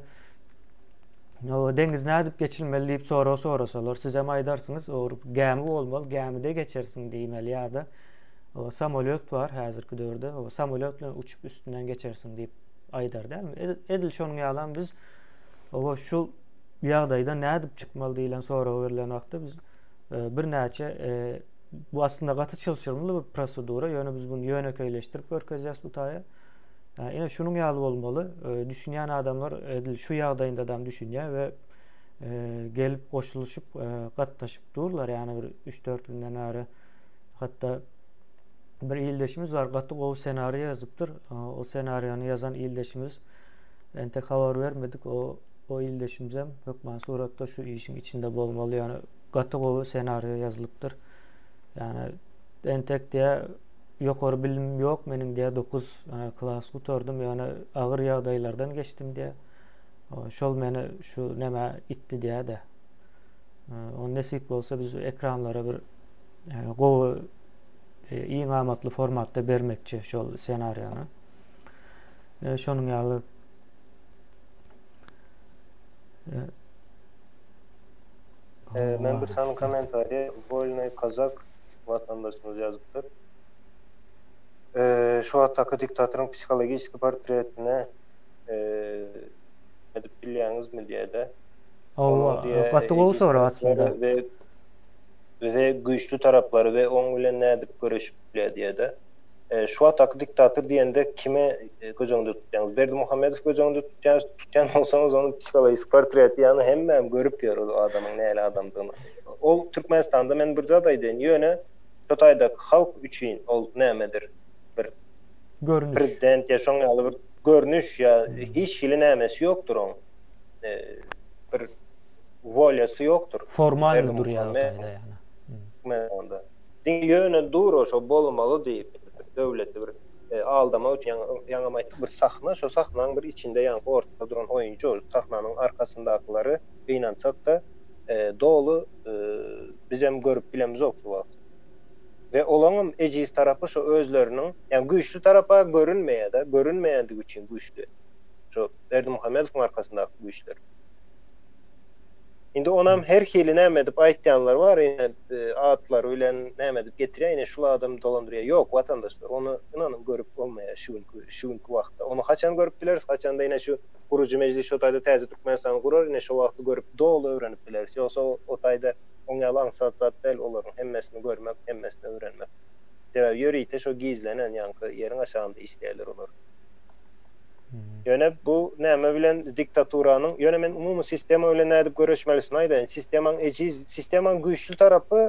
o dengiz nädip geçilmeli deyip sorasalar. Siz hem aydarsınız o gämi bolmaly, gämide geçersin diýmeli ýa-da o samolyot var häzirki döwürde. O samolyotla uçup üstünden geçersin deyip aydar dälmi? Edil şonuň ýalan biz o şu ýagdaýda nädip çykmaly diýilen soraw berilen wagtda biz bir näçe bu aslında gaty çylşyrmaly bir prosedura. Ýöne biz bunu ýönekeýleşdirip görkezýäs bu taýa. Ine şunun ýaly bolmaly. Düşünýän adamlar edil şu ýagdaýynda adam düşünýär we gelip goşuluşup gatnaşyp durlar. Yani bir 3-4 günden näre hatda bir ildeşimiz var. Gaty gowy senaryo ýazypdyr. O senaryony ýazan ildeşimiz entek habar vermedik. O ildeşimizem hökmen suratda şu işin içinde bolmaly. Yani gaty gowy senaryo ýazylypdyr. Yani entek diye ýokary bilim ýok meniň diye 9 klas gutardym. Yani agyr ýagdaýlardan geçdim diye. Şol meni şu näme itdi diye de. O nesip bolsa biz ekranlara bir gowy iň amatly formatda bermekçi şol senaryony. Şonuň ýaly men bir sany komentariýa Volnoy Kazak vatandaşymyz ýazypdyr. Şu wagtdaky diktatorun psikologik portretine edip bilýäňizmi diýede. Gaty gowy soraw aslında. Ve güýçlü taraplary we oň bilen nädip görüşip bilýär diýede. Şu wagtdaky diktator diýende kime göz öňünde tutýaňyz? Berdimuhammedow göz öňünde tutýan bolsaňyz onu psikologik portreti ýany hemmem görüp ýör o adamyň näle adamdygyny. Ol Türkmenistanda men bir zat aýdyn ýöne Şotaydaky halk üçin ol nämedir? Bir Görünüş. Prezident ýa şoň ýaly bir görnüş ýa hiç hili nämesi ýokdur oň. Bir volýasy ýokdur. Formaldyr ýa-da ýani. Onda. Ýöne dur o bolmaly diýip döwleti bir aldama üçin ýaňamaýtlyk bir sahna, şo sahnanyň bir içinde ýa-ni ortada duran oýunçy, sahnanyň arkasyndakyları beýnansak da dolu biz hem görüp bilemiz ok şu wagt. Ve olaňym ejiz tarapy şu özleriniň, ýani güýçlü tarapa görünmeýändig üçin güýçlü. Şu Berdimuhammedowyň arkasyndaky güýçler. Indi onam her hili näme dip aýtýanlar bar, atlar bilen näme dip getirýär, ine şul adam dolandyrýar. Ýok, watandaşlar, onu inanın görüp bolmaýar şu wagtda. Onu haçan görüp bileriz, haçan da ine şu guruji mejlis şu taýda täze Türkmenistany gurar, ine şu wagtda görüp dolu öwrenip bileriz. Ýoksa o taýda oňa laňsat zat del olaryň hemmesini görmek, hemmesini öwrenmek. Sebäbi ýöreýte şu gizlenen ýanky ýeriň aşagynda işleýärler olar. Ýöne bu näme bilen diktaturanyň, ýöne men umumy sistema bilen nädip görüşmelisin aýdyn. Sistemaň güýçlü tarapy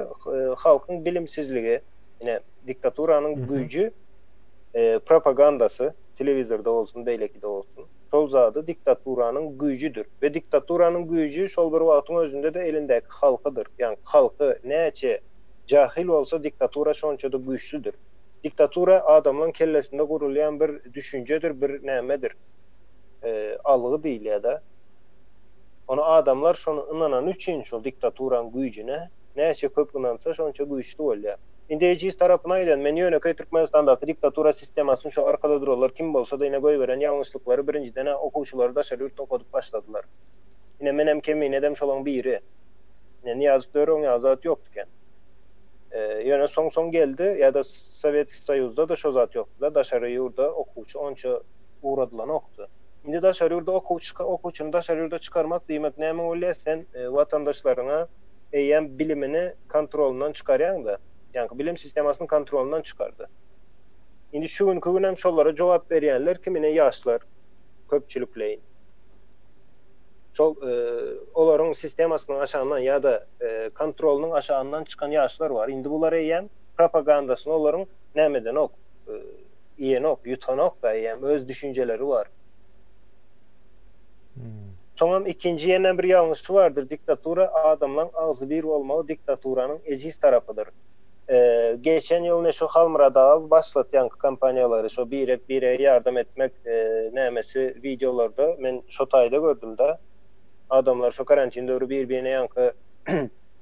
halkyň bilimsizligi, ine diktaturanyň güýjü, propagandasy, telewizorda bolsun, beýlekde bolsun. Şol zady diktaturanyň güýjüdür we diktaturanyň güýjü şol bir wagtyň özünde de elindäki halkydyr. Ýani halky näçe jahil bolsa diktatura şonça da güýçlüdür. Diktatura adamlaryň kellesinde gurulýan bir düşüncedir, bir nämedir. Algı diýil ýa-da. Ona adamlar şonu inanan üçin şol diktaturanyň güýjüne näçe köp inansa şonça güýçlü bolýar. Indi ejiz tarapyna aýdan men ýönekä Türkmenistandaky diktatura sistemasyny şu arkada durarlar, kim bolsa da ine goý beren ýalňyşlyklary birinjiden okuwçylar daşary ýurt okudyp başladylar. Ine men hem kemin edem şolaň biri. Niýazyp döreň ýazat ýokduken. Ýöne soň geldi ýa-da Sowetski Soýuzda da şo zat ýokdy da daşary ýurda okuwçy onça uğradylan okdy. Indi daşary ýurda okuwçyny daşary ýurda çykarmak diýmek näme bolýar? Sen watandaşlaryňa eýen bilimini kontrolundan çykarýan da, ýani bilim sistemasynyň kontrolundan çykardy. Indi şu günkü hem şolara jogap berýänler kimine ýaşlar, köpçülikleýin. Şol olaryň sistemasynyň aşagyndan ýa-da kontrolunyň aşagyndan çykan ýaşlar bar. Indi bular eýen propagandasyny olaryň nämeden ok, ýen ok, ýutan ok da eýen öz düşünjeleri bar. Soňam ikinji ýene bir ýalňyşy bardyr. Diktatura adamlaryň agzy bir bolmagy diktaturaның ejiz tarapydyr. Geçen ýyl şu Halmyradaga başlatýan kampaniýalary, şu birek bire ýardam etmek nämesi videolarda men şo taýda gördüm da. Adamlar şu karantin döwrü bir-birine ýanky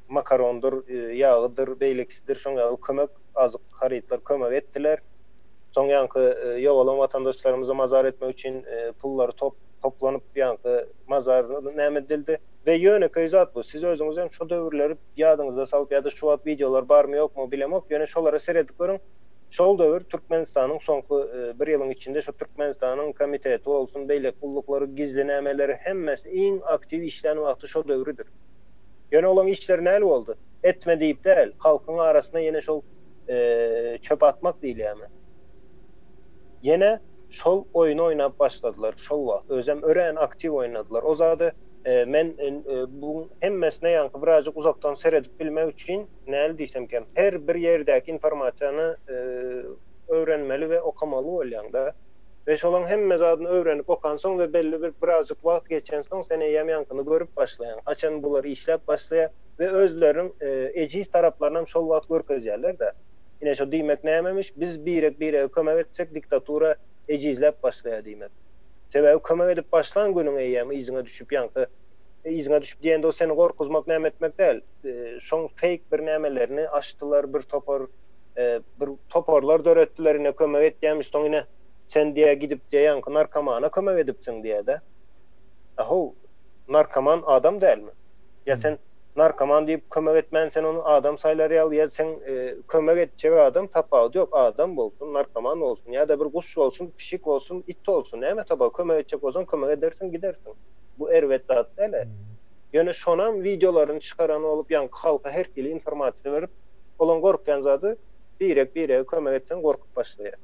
makarondur, ýagydyr, beýleksidir, şoňa kömek azyk harytlar kömek etdiler. Soň ýanky ýogalan watandaşlarymyza mazar etmek üçin pullary toplanyp ýanky mazaryny näme edildi we ýöne köýzat bu. Siz özüňiz hem şu döwürleri ýadyňyza salyp ýa-da şu wagt videolar barmy ýokmy bilemok, ýöne şolara seredip görüň. Şol döwür Türkmenistanyň soňky bir ýylyň içinde şu Türkmenistanyň komiteti bolsun, beýlek pullukları, gizli nämeleri hemmesi iň aktiv işlän wagty şol döwrüdür. Ýöne olan işler näle boldy? Etme diýip däl, halkyň arasyna ýene şol çöp atmak diýilýärmi? Ýene şol oyunu oynap başladılar. Şol wagt özem ören aktiv oynadylar. O zady men bu hemmesine ýanky birazjyk uzakdan seredip bilmek üçin näle diýsem kem her bir ýerdäki informasiýany öwrenmeli we okamaly bolýan da. Ve şolan hemme zadyny öwrenip okan soň we belli bir birazjyk wagt geçen soň sen eýem ýankyny görüp başlaýan. Haçan bulary işläp başlaýar we özleriň ejiz taraplaryndan şol wagt görkezýärler da. Ine şo diýmek nämemiş? Biz bire kömek etsek diktatura ejizläp başlaýar diýmek. Sebäbi kömek edip başlan günüň eýämi iziňe düşüp ýanky iziňe düşüp diýende o seni gorkuzmak näme etmek däl. Şoň fake bir nämelerini açdylar, bir toporlar döretdiler, ine kömek etýärmiş soň ine sen diye gidip diye ýanky narkomana kömek edipsiň diye de. Aho, narkoman adam dälmi? Ya sen narkoman diýip kömek etmän, sen onu adam saýlary al, ya sen kömek etjek adam tapawdy ýok, adam bolsun, narkoman bolsun, ya da bir guş bolsun, pişik bolsun, it bolsun, näme tapa kömek etjek bolsan kömek edersin, gidersin. Bu erwetde atdele. Ýöne şonam videolaryny çykaran olup ýanky halka her kili informasiýa berip, olan gorkýan zady bire kömek etsen gorkup başlaýar.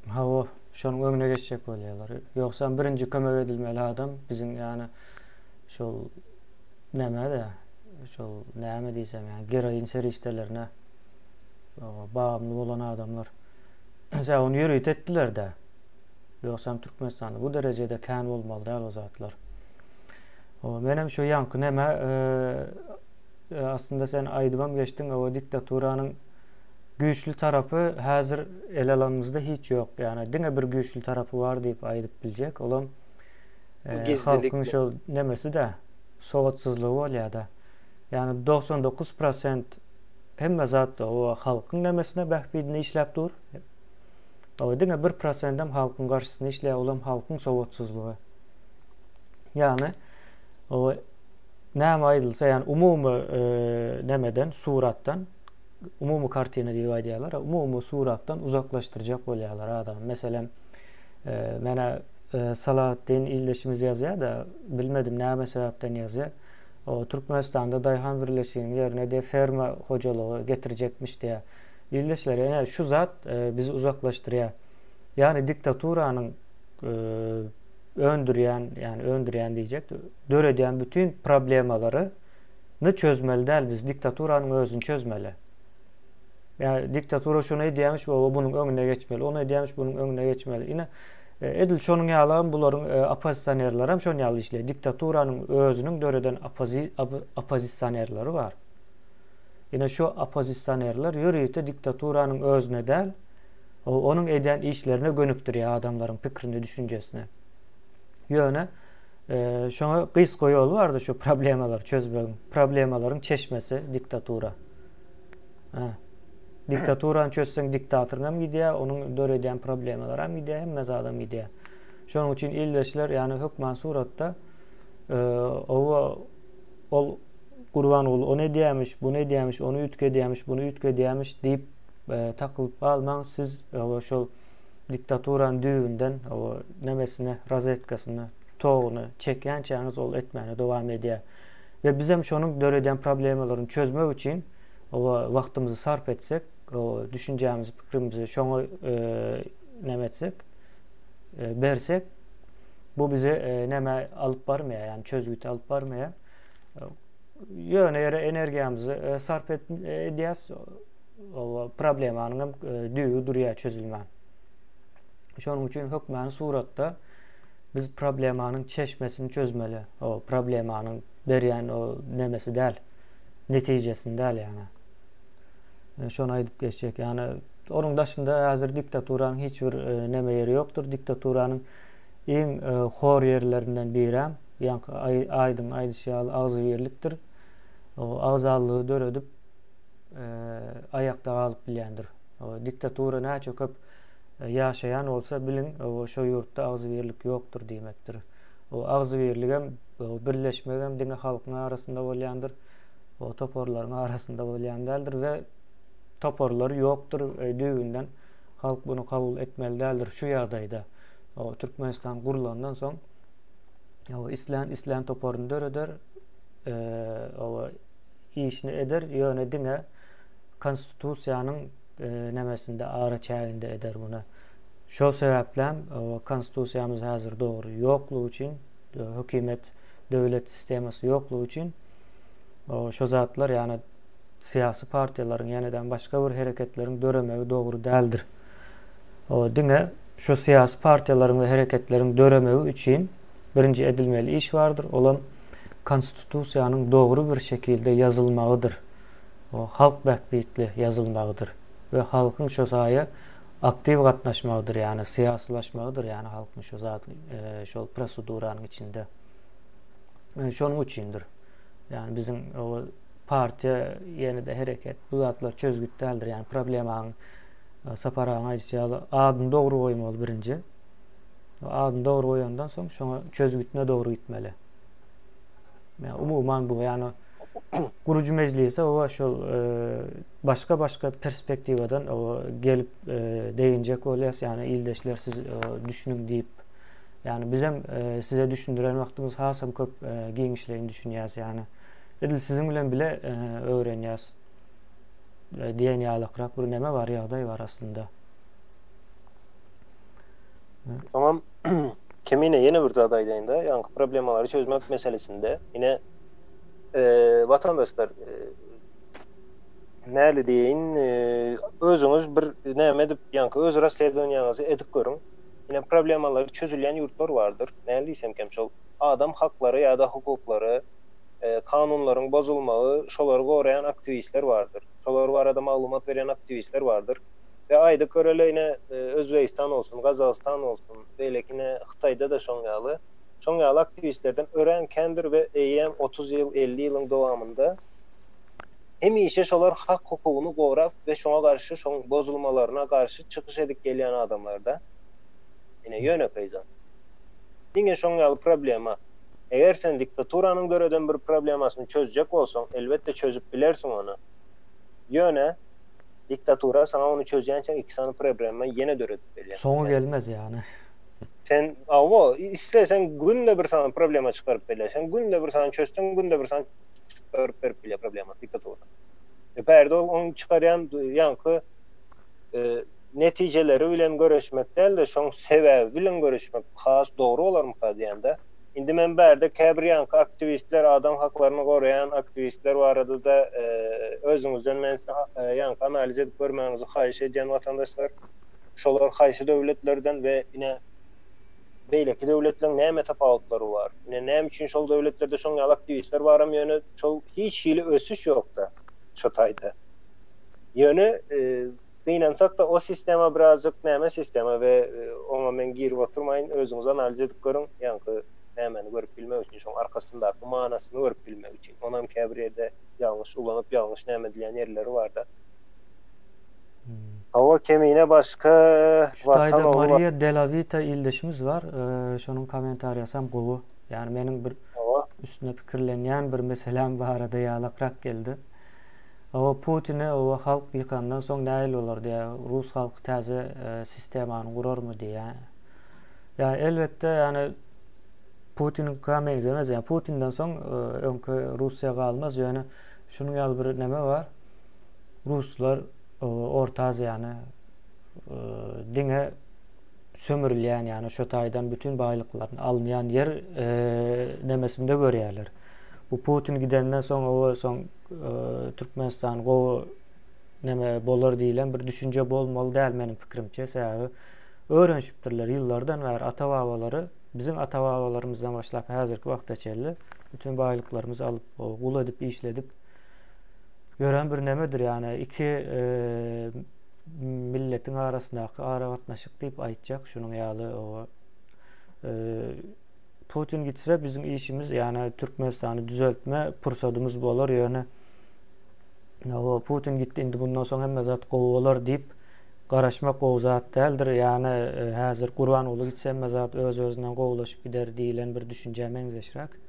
Ha, şonuň öňüne geçecek bolýarlar. Ýoksa birinji kömek edilmeli adam bizim ýani şol näme diýsem ýani geroin serişdelerine bağımlı bolan adamlar. Sen onu ýürüýt etdiler de. Ýoksa Türkmenistanda bu derejede kän bolmaly o zatlar. Menem şu ýanky näme aslında sen aýdybam geçdiň o diktaturanyň güýçlü tarapy häzir el alanymyzda hiç ýok. Yani diňe bir güýçlü tarapy bar diýip aýdyp biljek. Olam halkyň şol nemesi de sowatsyzlygy bolýar da. Yani 99% hemme zat o halkyň nemesine bähbidini işläp dur. O diňe 1% halkyň garşysyna işläp olam halkyň sowatsyzlygy. Yani o näme aýdylsa yani umumy nemeden suratdan umumy kartina diýip aýdýarlar. Umumy suratdan uzaklaşdyrjak bolýarlar adam. Meselem mene Salahattin illeşimiz ýazýar da bilmedim näme sebäpden ýazýar. O Türkmenistanda Daýhan birleşiginiň ýerine de ferma hojalygy getirjekmiş diýe. Illeşler ýa şu zat bizi uzaklaşdyrýar. Yani diktaturanyň öndürýän diýjek, döredýän bütün problemalary çözmeli däl biz diktaturanyň özüni çözmeli. Yani diktatura şunu edýärmiş, bunyň öňüne geçmeli, onu edýärmiş, bunyň öňüne geçmeli. Ine edil şonuň ýalan bularyň opozisionerler hem şonu ýaly işler. Diktaturanyň özüniň döreden opozisionerleri bar. Ine şu opozisionerler ýürüýte diktaturanyň özüne däl, onuň edýän işlerine gönükdirýär adamlaryň pikrini, düşünjesine. Ýöne şoňa gys goýaly bardy şu problemalary çözmegiň. Problemalaryň çeşmesi diktatura. Diktaturany çözseň diktatorun hem gidýär, onuň döredýän problemler hem gidýär, hem adam gidýär. Şonuň üçin illeşler ýani hökman suratda ol Gurban ol, o ne diýärmiş, bu ne diýärmiş, onu ütkedýärmiş, bunu ütkedýärmiş diýip takylyp almaň, siz şol diktaturanyň düýünden o nemesine, rozetkasyny, toğuny çekýän çäňiz ol etmäne dowam edýär. Ve biz hem şonuň döredýän problemlaryny çözmek üçin o wagtymyzy sarp etsek, o düşünjämiz, pikrimizi şoňa nemetsek, bersek, bu bize neme alıp barmaýar, yani çözgüt alıp barmaýar. Ýöne ýere energiýamizi sarp edýäs, o problemanyň düýü durýar çözülmän. Şonuň üçin hökmän suratda Biz problemanın çeşmesini çözmeli. O problemanın berýän o nemesi däl, netijesini däl yani. Şonu aýdyp geçjek. Yani onun daşında hazır diktaturanın hiç bir neme yeri yoktur. Diktaturanın en hor yerlerinden biri hem yani aydın aýdyşýaly agzybirlikdir. O agzallygy döredip ayakta kalıp bilýändir. O diktatura näçe köp ýaşaýan bolsa bilin o şo ýurtda agzybirlik ýokdur diýmekdir. O agzybirlik hem birleşmek hem diňe halkyň arasynda bolýandyr. O toporlaryň arasynda bolýan däldir we toporlary ýokdur düýünden halk bunu kabul etmeli däldir. Şu ýagdaýda o Türkmenistan gurulandan soň o islan toporuny döreder, o işini eder, ýöne diňe konstitusiýanyň nemesinde ara çäginde eder bunu. Şo sebäplen konstitusiýamyz häzir dogry ýoklugy üçin, hökümet döwlet sistemasy ýoklugy üçin şo zatlar ýani siyasi partiýalaryň ýene-de başga bir hereketleriň döremegi dogry däldir. O diňe şo siyasi partiýalaryň we hereketleriň döremegi üçin birinji edilmeli iş bardyr. Olam konstitusiýanyň dogry bir şekilde yazılmagydyr. O halk bäkbitli yazılmagydyr ve halkyň şo saýa aktiv gatnaşmagydyr, ýani siýasylaşmagydyr, ýani halkyň şo zat şol proseduranyň içinde. Şonuň üçindir. Yani bizim o partiýa ýene-de hereket bu zatlar çözgüt däldir. Yani problemaň saparaň aýdýaly adyny dogry goýmaly birinji. O adyny dogry goýandan soň şoňa çözgütine dogry gitmeli. Yani umuman bu yani gurucu meclisi o şol başka perspektivadan o gelip değinecek olyas yani ildeşler siz düşünün deyip yani bizem size düşündüren vaktimiz hasam köp giňişlerini düşünýäs yani. Edil sizin bilen bile öğrenýäs diýen ýalykrak bir neme var ýagdaý var aslında. Tamam. Kemine yeni bir adaýdaýynda ýa-ni problemalary çözmek meselesinde yine vatandaşlar näli diýin özüňiz bir näme edip ýa-ni öz rasledowniýaňyzy edip görüň. Yine problemalary çözülýän ýurtlar bardyr. Näli diýsem kem şol adam haklary ýa-da hukuklary kanunlaryň bozulmagy şolary gorayan aktivistler bardyr. Şolar barada maglumat beren aktivistler bardyr. Ve aýda görele ine Özbegistan olsun, Gazakistan olsun, beýlekine Hytaýda da şoňaly aktivistlerden ören kendir we eýem 30 ýyl, 50 ýylyň dowamında hemişe şolar hak hukugyny gorap we şoňa garşy, şoň bozulmalaryna garşy çykyş edip gelýän adamlarda ine ýönekeýjan. Diňe şoňaly problema eger sen diktaturanyň döreden bir problemasyny çözjek bolsaň, elbetde çözüp bilersiň onu. Ýöne diktatura sana onu çözýänçe ikisini problema ýene döredip berýär. Soňu gelmez yani. Sen istesen günde bir sana problema çıkarıp berýär. Günde bir sana çözsen, günde bir sana çıkarıp berip berýär problema diktatura. Berde onu çıkaryan ýanky netijeleri bilen görüşmek däl de şoň sebäbi bilen görüşmek has dogry bolarmy diýende. Indi men berde käbir aktivistler, adam haklaryny gorayan aktivistler barada da özüňizden men ýanky analiz edip görmäňizi haýyş edýän watandaşlar şolar haýsy döwletlerden we ine beýleki döwletleriň näme tapawutlary bar. Ine näme üçin şol döwletlerde şoňa aktivistler baram ýöne şol hiç hili ösüş ýokda şo taýda. Ýöne beýnensak da o sistema birazcık näme sistema we ona men girip oturmaýyn, özüňiz analiz edip görüň, ýanky nämeni görüp bilmek üçin, şoň arkasyndaky manasyny görüp bilmek üçin. Onam käbir ýerde ýalňyş ulanyp ýalňyş näme diýen ýerleri bar da. Hawa kemine başka Şuýda Maria Delavita ildeşimiz var. Şonuň kommentariýasy hem gowy. Yani meniň bir üstüne pikirlenýän bir meselem barada ýalakrak geldi. O Putin'e o halk yıkandan soň näil bolar diýär. Rus halky täze sistemany gurarmy diýär. Ya elbette yani Putin'in kameňiz emas, yani Putin'den soň öňkü Russiýa galmaz. Yani şunun ýaly bir neme var. Ruslar Orta Aziýany diňe sömürilýän, yani şo taýdan bütün baýlyklaryny alınýan yer nemesinde görýärler. Bu Putin gidenden soň Türkmenistan go neme bolar diýilen bir düşünje bolmaly däl meniň pikirimçe. Sebäbi öğrenşipdirler ýyllardan bäri ata-babalary bizim ata-babalarımızdan başlap häzirki wagtgacha bütün baýlyklarymyzy alyp, gul edip, işledip gören bir nemedir yani. İki milletin arasındaky ara gatnaşyk diýip aýtjak. Şunun ýaly o Putin gitse bizim işimiz yani Türkmenistan'ı düzeltme fırsatımız bolar yani. O Putin gitti indi bundan soň hemme zat gowy diýip garaşmak gowy zat däldir. Yani häzir Gurbanoğlu gitse hemme zat öz-özünden gowlaşyp gider diýilen bir düşünje meňzeşrak.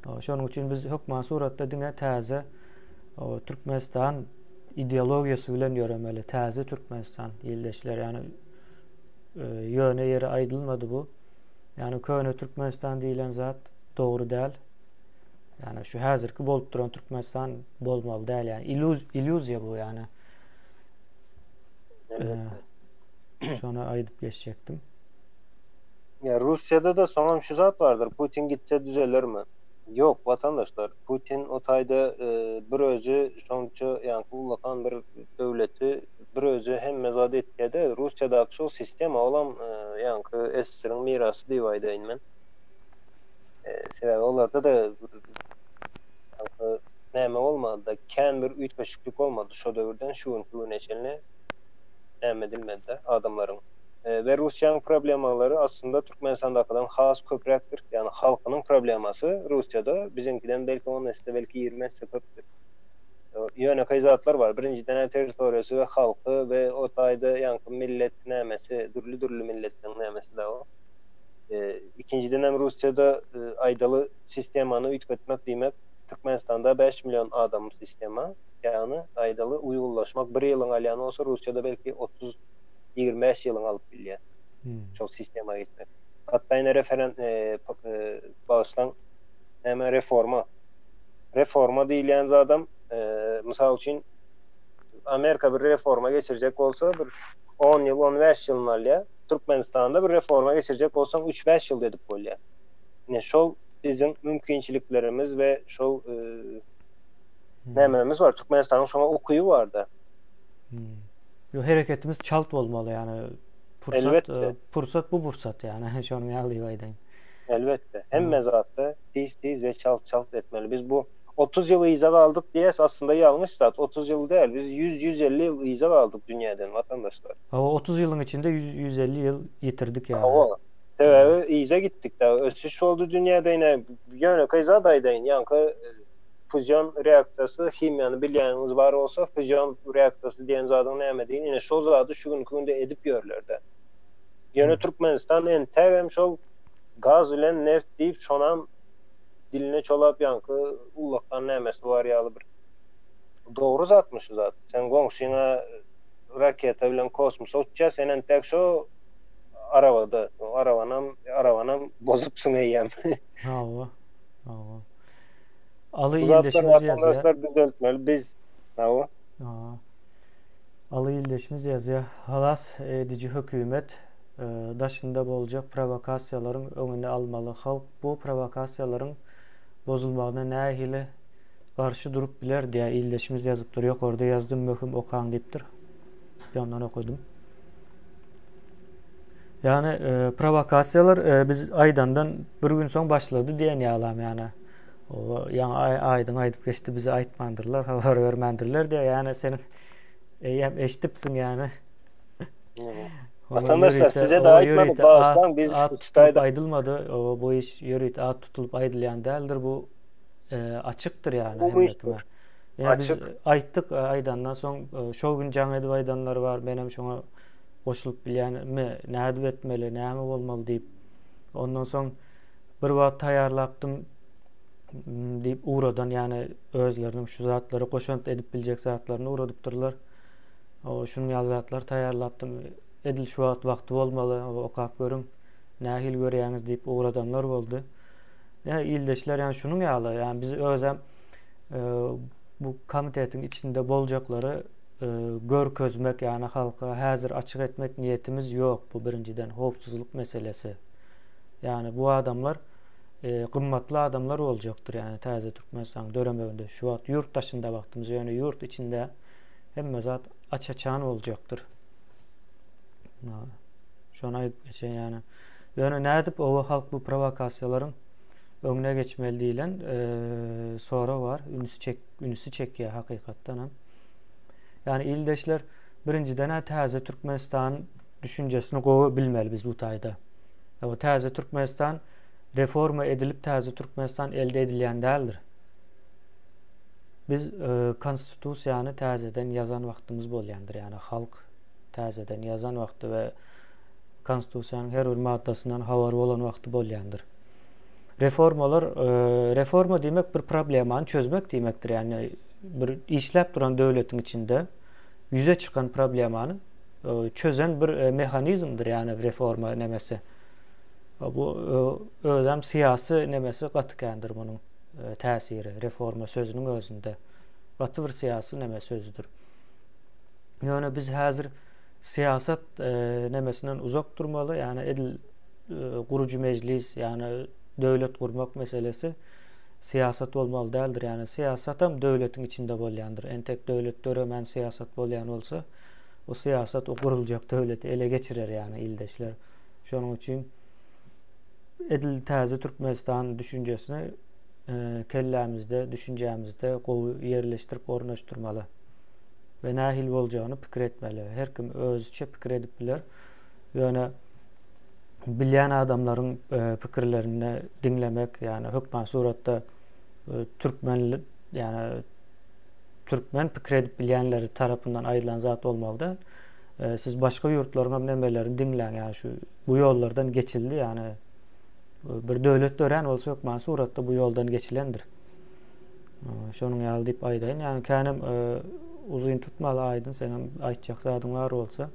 Şonuň üçin biz hökman suratda diňe täze Türkmenistan ideologiýasy bilen ýöremeli. Täze Türkmenistan ýeldeşler yani ýöne ýeri aýdylmady bu. Yani köne Türkmenistan diýilen zat dogry däl. Yani şu häzirki bolup duran Türkmenistan bolmaly däl yani illüziýa bu yani. Şonu aýdyp geçecektim. Ya Rusya'da da sonam şu zat vardır. Putin gitse düzelir mi? Yok vatandaşlar. Putin o tayda bir özü sonuçta yani ullakan bir döwleti bir özü hem mezad etkede Rusya'da şol sistema olan yani SSR'ın mirasy diýip aýdaýyn men. Sebäbi olarda da näme olmadı da kän bir üýtgeçlik olmadı şo döwürden şu güne çelne näme edilmedi adamların. Ve Rusya'nın problemleri aslında Türkmenistan'dakidan has köprektir. Yani halkının probleması Rusya'da bizimkiden belki 10 nesle belki 20 nesle köptür. Yöne kayzatlar var. Birinciden teritoriyası ve halkı ve o tayda yankı millet nämesi, dürlü milletin nämesi de o. İkinciden hem Rusya'da aydalı sistemanı üýtgetmek diýmek Türkmenistan'da 5 milyon adam sistema yani aydalı uygullaşmak bir yılın alyanı olsa Rusya'da belki 30-25 yılın alıp bilýär. Çok sistema gitmek. Hatta yine bağışlan hemen reforma diýilen adam misal üçin Amerika bir reforma geçirecek olsa bir 10 yıl 15 yıl alýar. Türkmenistan'da bir reforma geçirecek olsan 3-5 yıl edip bolýar. Ne şol bizim mümkinçiliklerimiz ve şol nämemiz var. Türkmenistan'ın şoňa okuýu var da. Yo hereketimiz çalt bolmaly yani. Pursat bu pursat yani. Şonu ýaly aýdaýyn. Elbette. Hem mezatda tiz ve çalt etmeli. Biz bu 30 yıl izah aldık diýes aslında ýalňyş zat. 30 yıl değil. Biz 100-150 yıl izah aldık dünýäden vatandaşlar. O 30 yılın içinde 150 yıl yitirdik yani. O sebäbi izah gittik de ösüş oldu dünýäde ýene ýöne kayza daýdaýyn. Ýanky füzyon reaktorsy himýany bilýänimiz bar bolsa füzyon reaktorsy diýen zadyň näme diýin? Ýene şol zady şu günde edip ýörler-de. Ýöne Türkmenistan entegem şol gaz bilen neft diýip şonam diline çolap yankı ullaktan nämesi var ýaly bir dogry zatmy şu zat. Sen goňşyňa raketa bilen kosmosa uçja senen tek şo arawanam bozup eýem. Hawa. Aly ýyldaşymyz ýazýar. Düzeltmeli biz. Hawa. Aly ýyldaşymyz ýazýar. Halas edici hökümet daşynda boljak provokasiýalaryň öňüne almaly. Halk bu provokasiýalaryň bozulmagyna nähili garşy durup biler diýe ýyldaşymyz ýazyp dur. Ýokarda ýazdym möhüm okaň diýipdir. Jondan okudum. Yani provokasiýalar biz aýdandan bir gün soň başlady diýen ýalam yani. O ýa aýdan aýdyp geçdi bize aýtmandyrlar, habar bermendirler diýe yani senin ýa eşitipsiň yani. Vatandaşlar size de aýtmady başdan biz tutayda aýdylmady. Bu iş ýörit at tutulup aýdylýan däldir bu açıktır yani hemmetime. Yani biz aýtdyk aýdandan soň şo gün jaň edip aýdanlar var. Menem şoňa goşulyp bilýänmi, näde etmeli, näme bolmaly diýip. Ondan soň bir wagt taýarlapdym diýip uradan yani özleriniň şu zatlary goşant edip biljek zatlaryny uradypdyrlar. Şunu ýazatlar taýarlapdym. Edil şu wagty bolmaly, okap görüň, nähil görýäňiz diýip uradanlar boldy. Yani ýyldaşlar yani şunun ýaly yani biz özem bu komitetiň içinde boljaklary görkezmek yani halka häzir açyk etmek niyetimiz ýok. Bu birinciden howpsuzlyk meselesi. Yani bu adamlar gymmatly adamlar boljakdyr yani täze Türkmenistan döremeğinde şu wagt yurt daşynda baktığımız yani yurt içinde hemme zat açaçan boljakdyr. Şonu aýdyp geçen yani Yani nädip o halk bu provokasiyaların öňüne geçmeli diýilen sonra var. Ünüsi çekýär hakykatdan hem. Yani ildeşler birinciden täze Türkmenistan düşünjesini gowy bilmeli biz bu taýda. O täze Türkmenistan reforma edilip täze Türkmenistan elde edilýän däldir. Biz konstitusiýany täzeden yazan wagtymız bolýandyr. Yani halk täzeden yazan wagty we konstitusiýanyň her bir maddasynyň hawary bolan wagty bolýandyr. Reformalar reforma diýmek bir problemany çözmek diýmekdir. Yani bir işläp duran döwletiň içinde yüze çıkan problemany çözen bir mehanizmdir. Yani reforma nemesi. Bu özem siyasi nemesi gatykändir munyň täsiri reforma sözüniň özünde. Gaty bir siyasi neme sözüdür. Yani biz häzir siyasat nemesinden uzak durmaly. Yani edil gurucu meclis, yani döwlet gurmak meselesi siyasat bolmaly däldir. Yani siyasat hem döwletiň içinde bolýandyr. Entek döwlet döremen siyasat bolýan bolsa, o siyasat o guruljak döwleti ele geçirer yani ildeşler. Şonuň üçin edil täze Türkmenistan düşünjesini kellämizde, düşünjämizde gowy yerleşdirip ornaşdyrmaly. Ve nähil boljagyny pikir etmeli. Her kim özüçe pikir edip biler. Yani bilýän adamlaryň pikirlerini dinlemek, yani hökmen suratda Türkmen pikir edip bilýänleri tarapyndan aýdylan zat bolmalyda. Siz başga ýurtlaryň nemelerini dinleň, yani şu bu ýollardan geçildi, yani bir döwlet dören bolsa hökmen suratda bu ýoldan geçilendir. Şonuň ýaly diýip aýdaýyn. Yani känem uzun tutmaly aýdyn, senem aýtjak zadyň bar bolsa.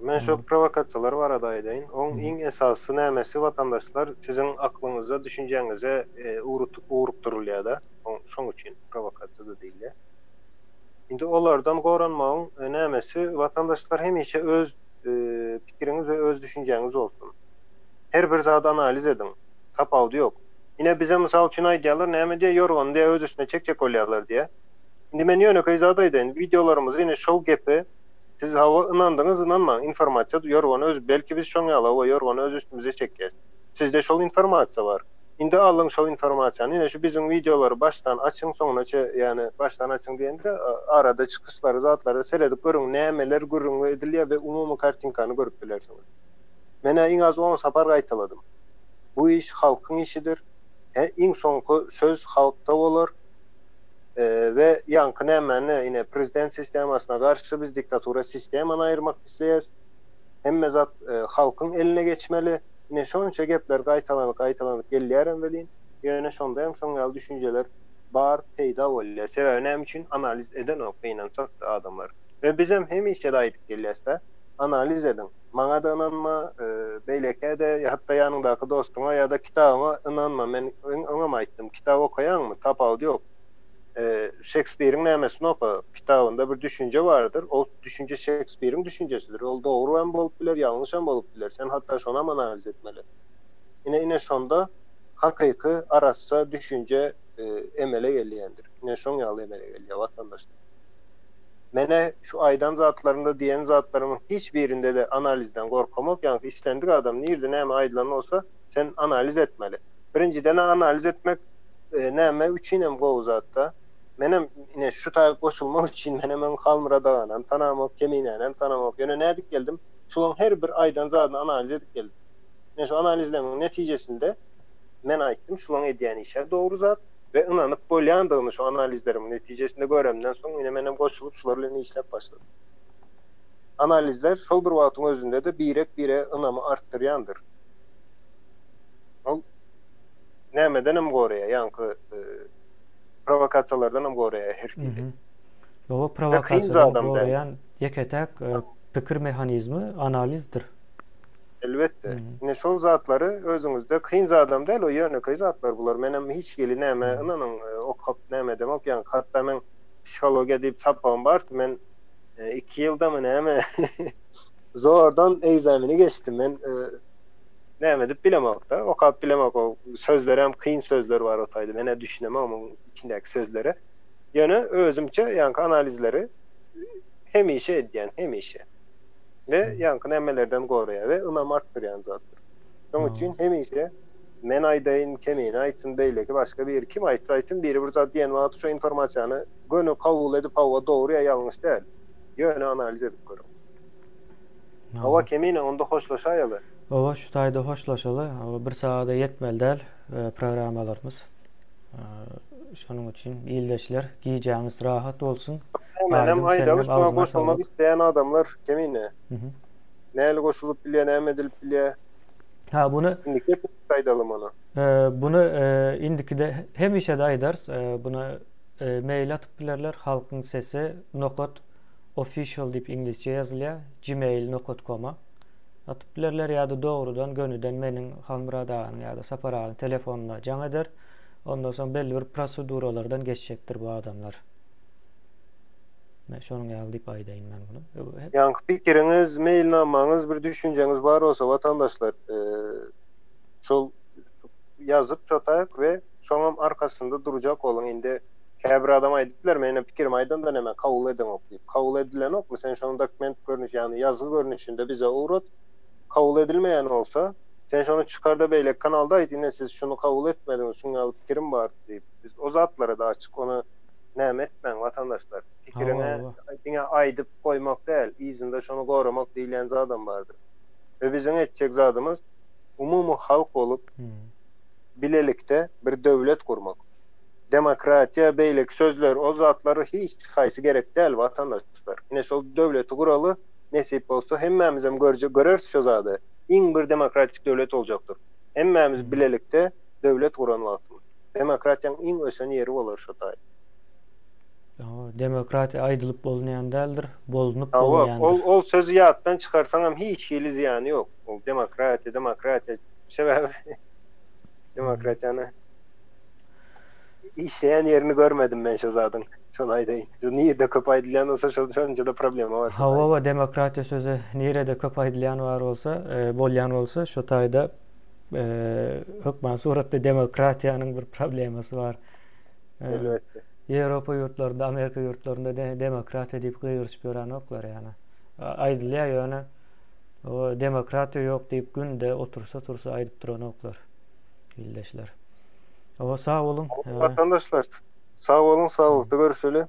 Men şu provokasiyalar var aýdaýyn. Oň iň esasy nämesi watandaşlar siziň aklyňyza, düşünjeňize urup durulýar da. Şoň üçin provokasiýa da diýilýär. Indi olardan goranmagyň nämesi watandaşlar hemişe öz pikiriňiz we öz düşünjeňiz bolsun. Her bir zady analiz edin. Tapawdy ýok. Ine bize mysal üçin aýdýarlar, näme diýe ýorgan diýe öz üstüne çekçek bolýarlar diýe. Indi men ýöne zady aýdyn, videolarymyz ine şol gepi siz hawa inandyňyz, inanmaň, informasiýa ýorgan öz, belki biz şoň ýaly we ýorgan öz üstümize çekýär. Sizde şol informasiýa bar. Indi alyň şol informasiýany, ine şu bizim videolary baştan açyň, soňraça, ýani baştan açyň diýende arada çykyşlary, zatlary seredip görüň, nämeler görüň edilýär we umumy kartinkany görüp bilersiňiz. Mene iň az 10 sapar gaýtaladym. Bu iş halkyň işidir. Iň soňky söz halkda bolar. Ve yankı nämäni ine prezident sistemasyna garşy biz diktatura sistemany aýyrmak isleýäs. Hemme zat halkyň eline geçmeli. Ine şonça gepler gaýtalanyp gelýärem welin. Ýöne şonda hem şoň ýaly düşünjeler bar peýda bolýar. Sebäbi näme üçin analiz eden o beýnançak adamlar. Ve bizim hemişe de aýdyp gelýäs-de analiz edin. Maňa da inanma, beýleke de hatda ýanyndaky dostuňa ýa-da kitabyma inanma. Men oňa aýtdym, kitap okaýanmy? Tapawdy ýok. Shakespeare'in nämesini opa, kitabında bir düşünce vardır. O düşünce Shakespeare'in düşüncesidir. O doğru hem bolup biler, yanlış hem bolup biler. Sen hatta şona analiz etmeli. Ine şonda hakyky arassa düşünce emele gelýändir. Ine şoň ýaly emele gelýär watandaşlar. Mene şu aýdan zatlarynda diýen zatlarymyň hiç birinde de analizden gorkamak, ýani işlendik adam nirde näme aýdylan olsa sen analiz etmeli. Birinciden analiz etmek näme üçin hem gowy zatda. Menem ine şu taýy goşulmak üçin menem kalmyra daganam, tanamak, keminänem tanamak. Ýöne nädik geldim? Şoň her bir aýdan zadyny analiz edip geldim. Ine şu analizleriň netijesinde men aýtdym, şolaň edýän işe dogry zat ve inanyp bolýandygyny şu analizleriň netijesinde göremden soň ine menem goşulyp şular bilen işlep başladym. Analizler şol bir wagtyň özünde de bire ynamy artdyrýandyr. Ol nämeden hem goraya, ýanky provokasiyalardan hem goraya her biri. Ýa provokasiýalardan gorayan ýeketek pikir mehanizmi analizdir. Elbette. Ine şol zatlary özüňizde kyn adam däl, o ýöne zatlar bular. Menem hiç geli näme inanyň okap näme demek, ýani hatda men psihologiýa diýip çapam bar. Men 2 ýylda näme zordan egzamini geçtim. Men näme dip bilemek da, okap bilemek, o sözler hem kyn sözler bar o taýda. Mene düşünemem onuň içindäki sözlere. Ýöne özümçe ýanky analizleri hemişe edýän, hemişe. Ve yankı nämelerden goraya ve ınam arttıryan zattır. Şoň üçin hemişe men aýdaýyn kemini aýtsyn beýleki başga bir kim aýtsa aýtsyn biri bir zat diýen wagt şu informasiýany gönü kabul edip hawa dogry ýa ýalňyş däl. Ýöne analiz edip görüň. Hawa kemini onda hoşlaşaýaly. Owa şu taýda hoşlaşaly. Bir sagada ýetmeli däl programmalarymız. Şonuň üçin ýyldaşlar giýjäňiz rahat bolsun. Hem aýdalyş goşulmak isteýän adamlar kemini. Näle goşulup bilýär, näme edilip bilýär. Ha bunu indiki aýdalym ona. Bunu indikide hemişe de aýdars. Bunu mail atyp bilerler. Halkyň sesi @official diýip inglizçe ýazylýar. gmail.com-a atyp bilerler ýa-da dogrudan gönüden meniň Halmurad aganyň ýa-da Sapar aganyň telefonuna jaň eder. Ondan soň belli bir proseduralardan geçecektir bu adamlar. Şonuň ýaly diýip aýdaýyn men bunu. Ýa-ni pikiriňiz, mailnamaňyz, bir düşünjeňiz bar bolsa watandaşlar, şol ýazyp çotaýak we şoňam arkasynda durjak bolun. Indi käbir adam aýdyplar, meni pikirim aýdan da näme kabul ediňok diýip. Kabul edilen okmy? Sen şonu dokument görnüş, ýani ýazgy görnüşinde bize uğrat. Kabul edilmeýän bolsa, sen şonu çykar da beýlek kanalda aýdyn, siz şunu kabul etmediňiz, şuňa alyp pikirim bar diýip. Biz o zatlara da açyk onu näme etmeň watandaşlar. Pikirine diňe aýdyp goýmak däl, izinde şonu goramak diýilen adam bardyr. Ve bizim etjek zadymyz umumy halk bolup bilelikde bir döwlet kurmak. Demokratiýa, beýlek sözler, o zatlary hiç haýsy gerek däl watandaşlar. Ine şol döwleti kuraly nesip bolsa hemmämiz hem görers şo zady. Iň bir demokratik döwlet boljakdyr. Hemmämiz bilelikde döwlet kuran wagtymyz. Demokratiýanyň iň ösen ýeri bolar şo taý. Demokratiýa aýdylyp bolmaýan däldir, bolunup bolmaýandyr. Ol sözü ýatdan çykarsaň hem hiç ýeli ziýany ýok. Ol demokratiýa sebäbi demokratiýany işleyen yerini görmedim ben şu zaten. Şonu aýdaýyn. Şu nirde köp aýdylýan bolsa şonja da problema bar. Hawa demokratiýa sözü nirede köp aýdylýan bar bolsa, bolýan bolsa, şo taýda hökmen suratda demokratiýanyň bir problemasy bar. Elbetde. Ýewropa ýurtlarynda, Amerika ýurtlarynda demokratiýa diýip gyrşyp ýören oklar ýani. Aýdylýar ýöne o demokratiýa ýok diýip günde otursa aýdyp duran oklar. Ýyldaşlar. Sağ olun. Vatandaşlar, sağ olun, sağlıkta görüşelim.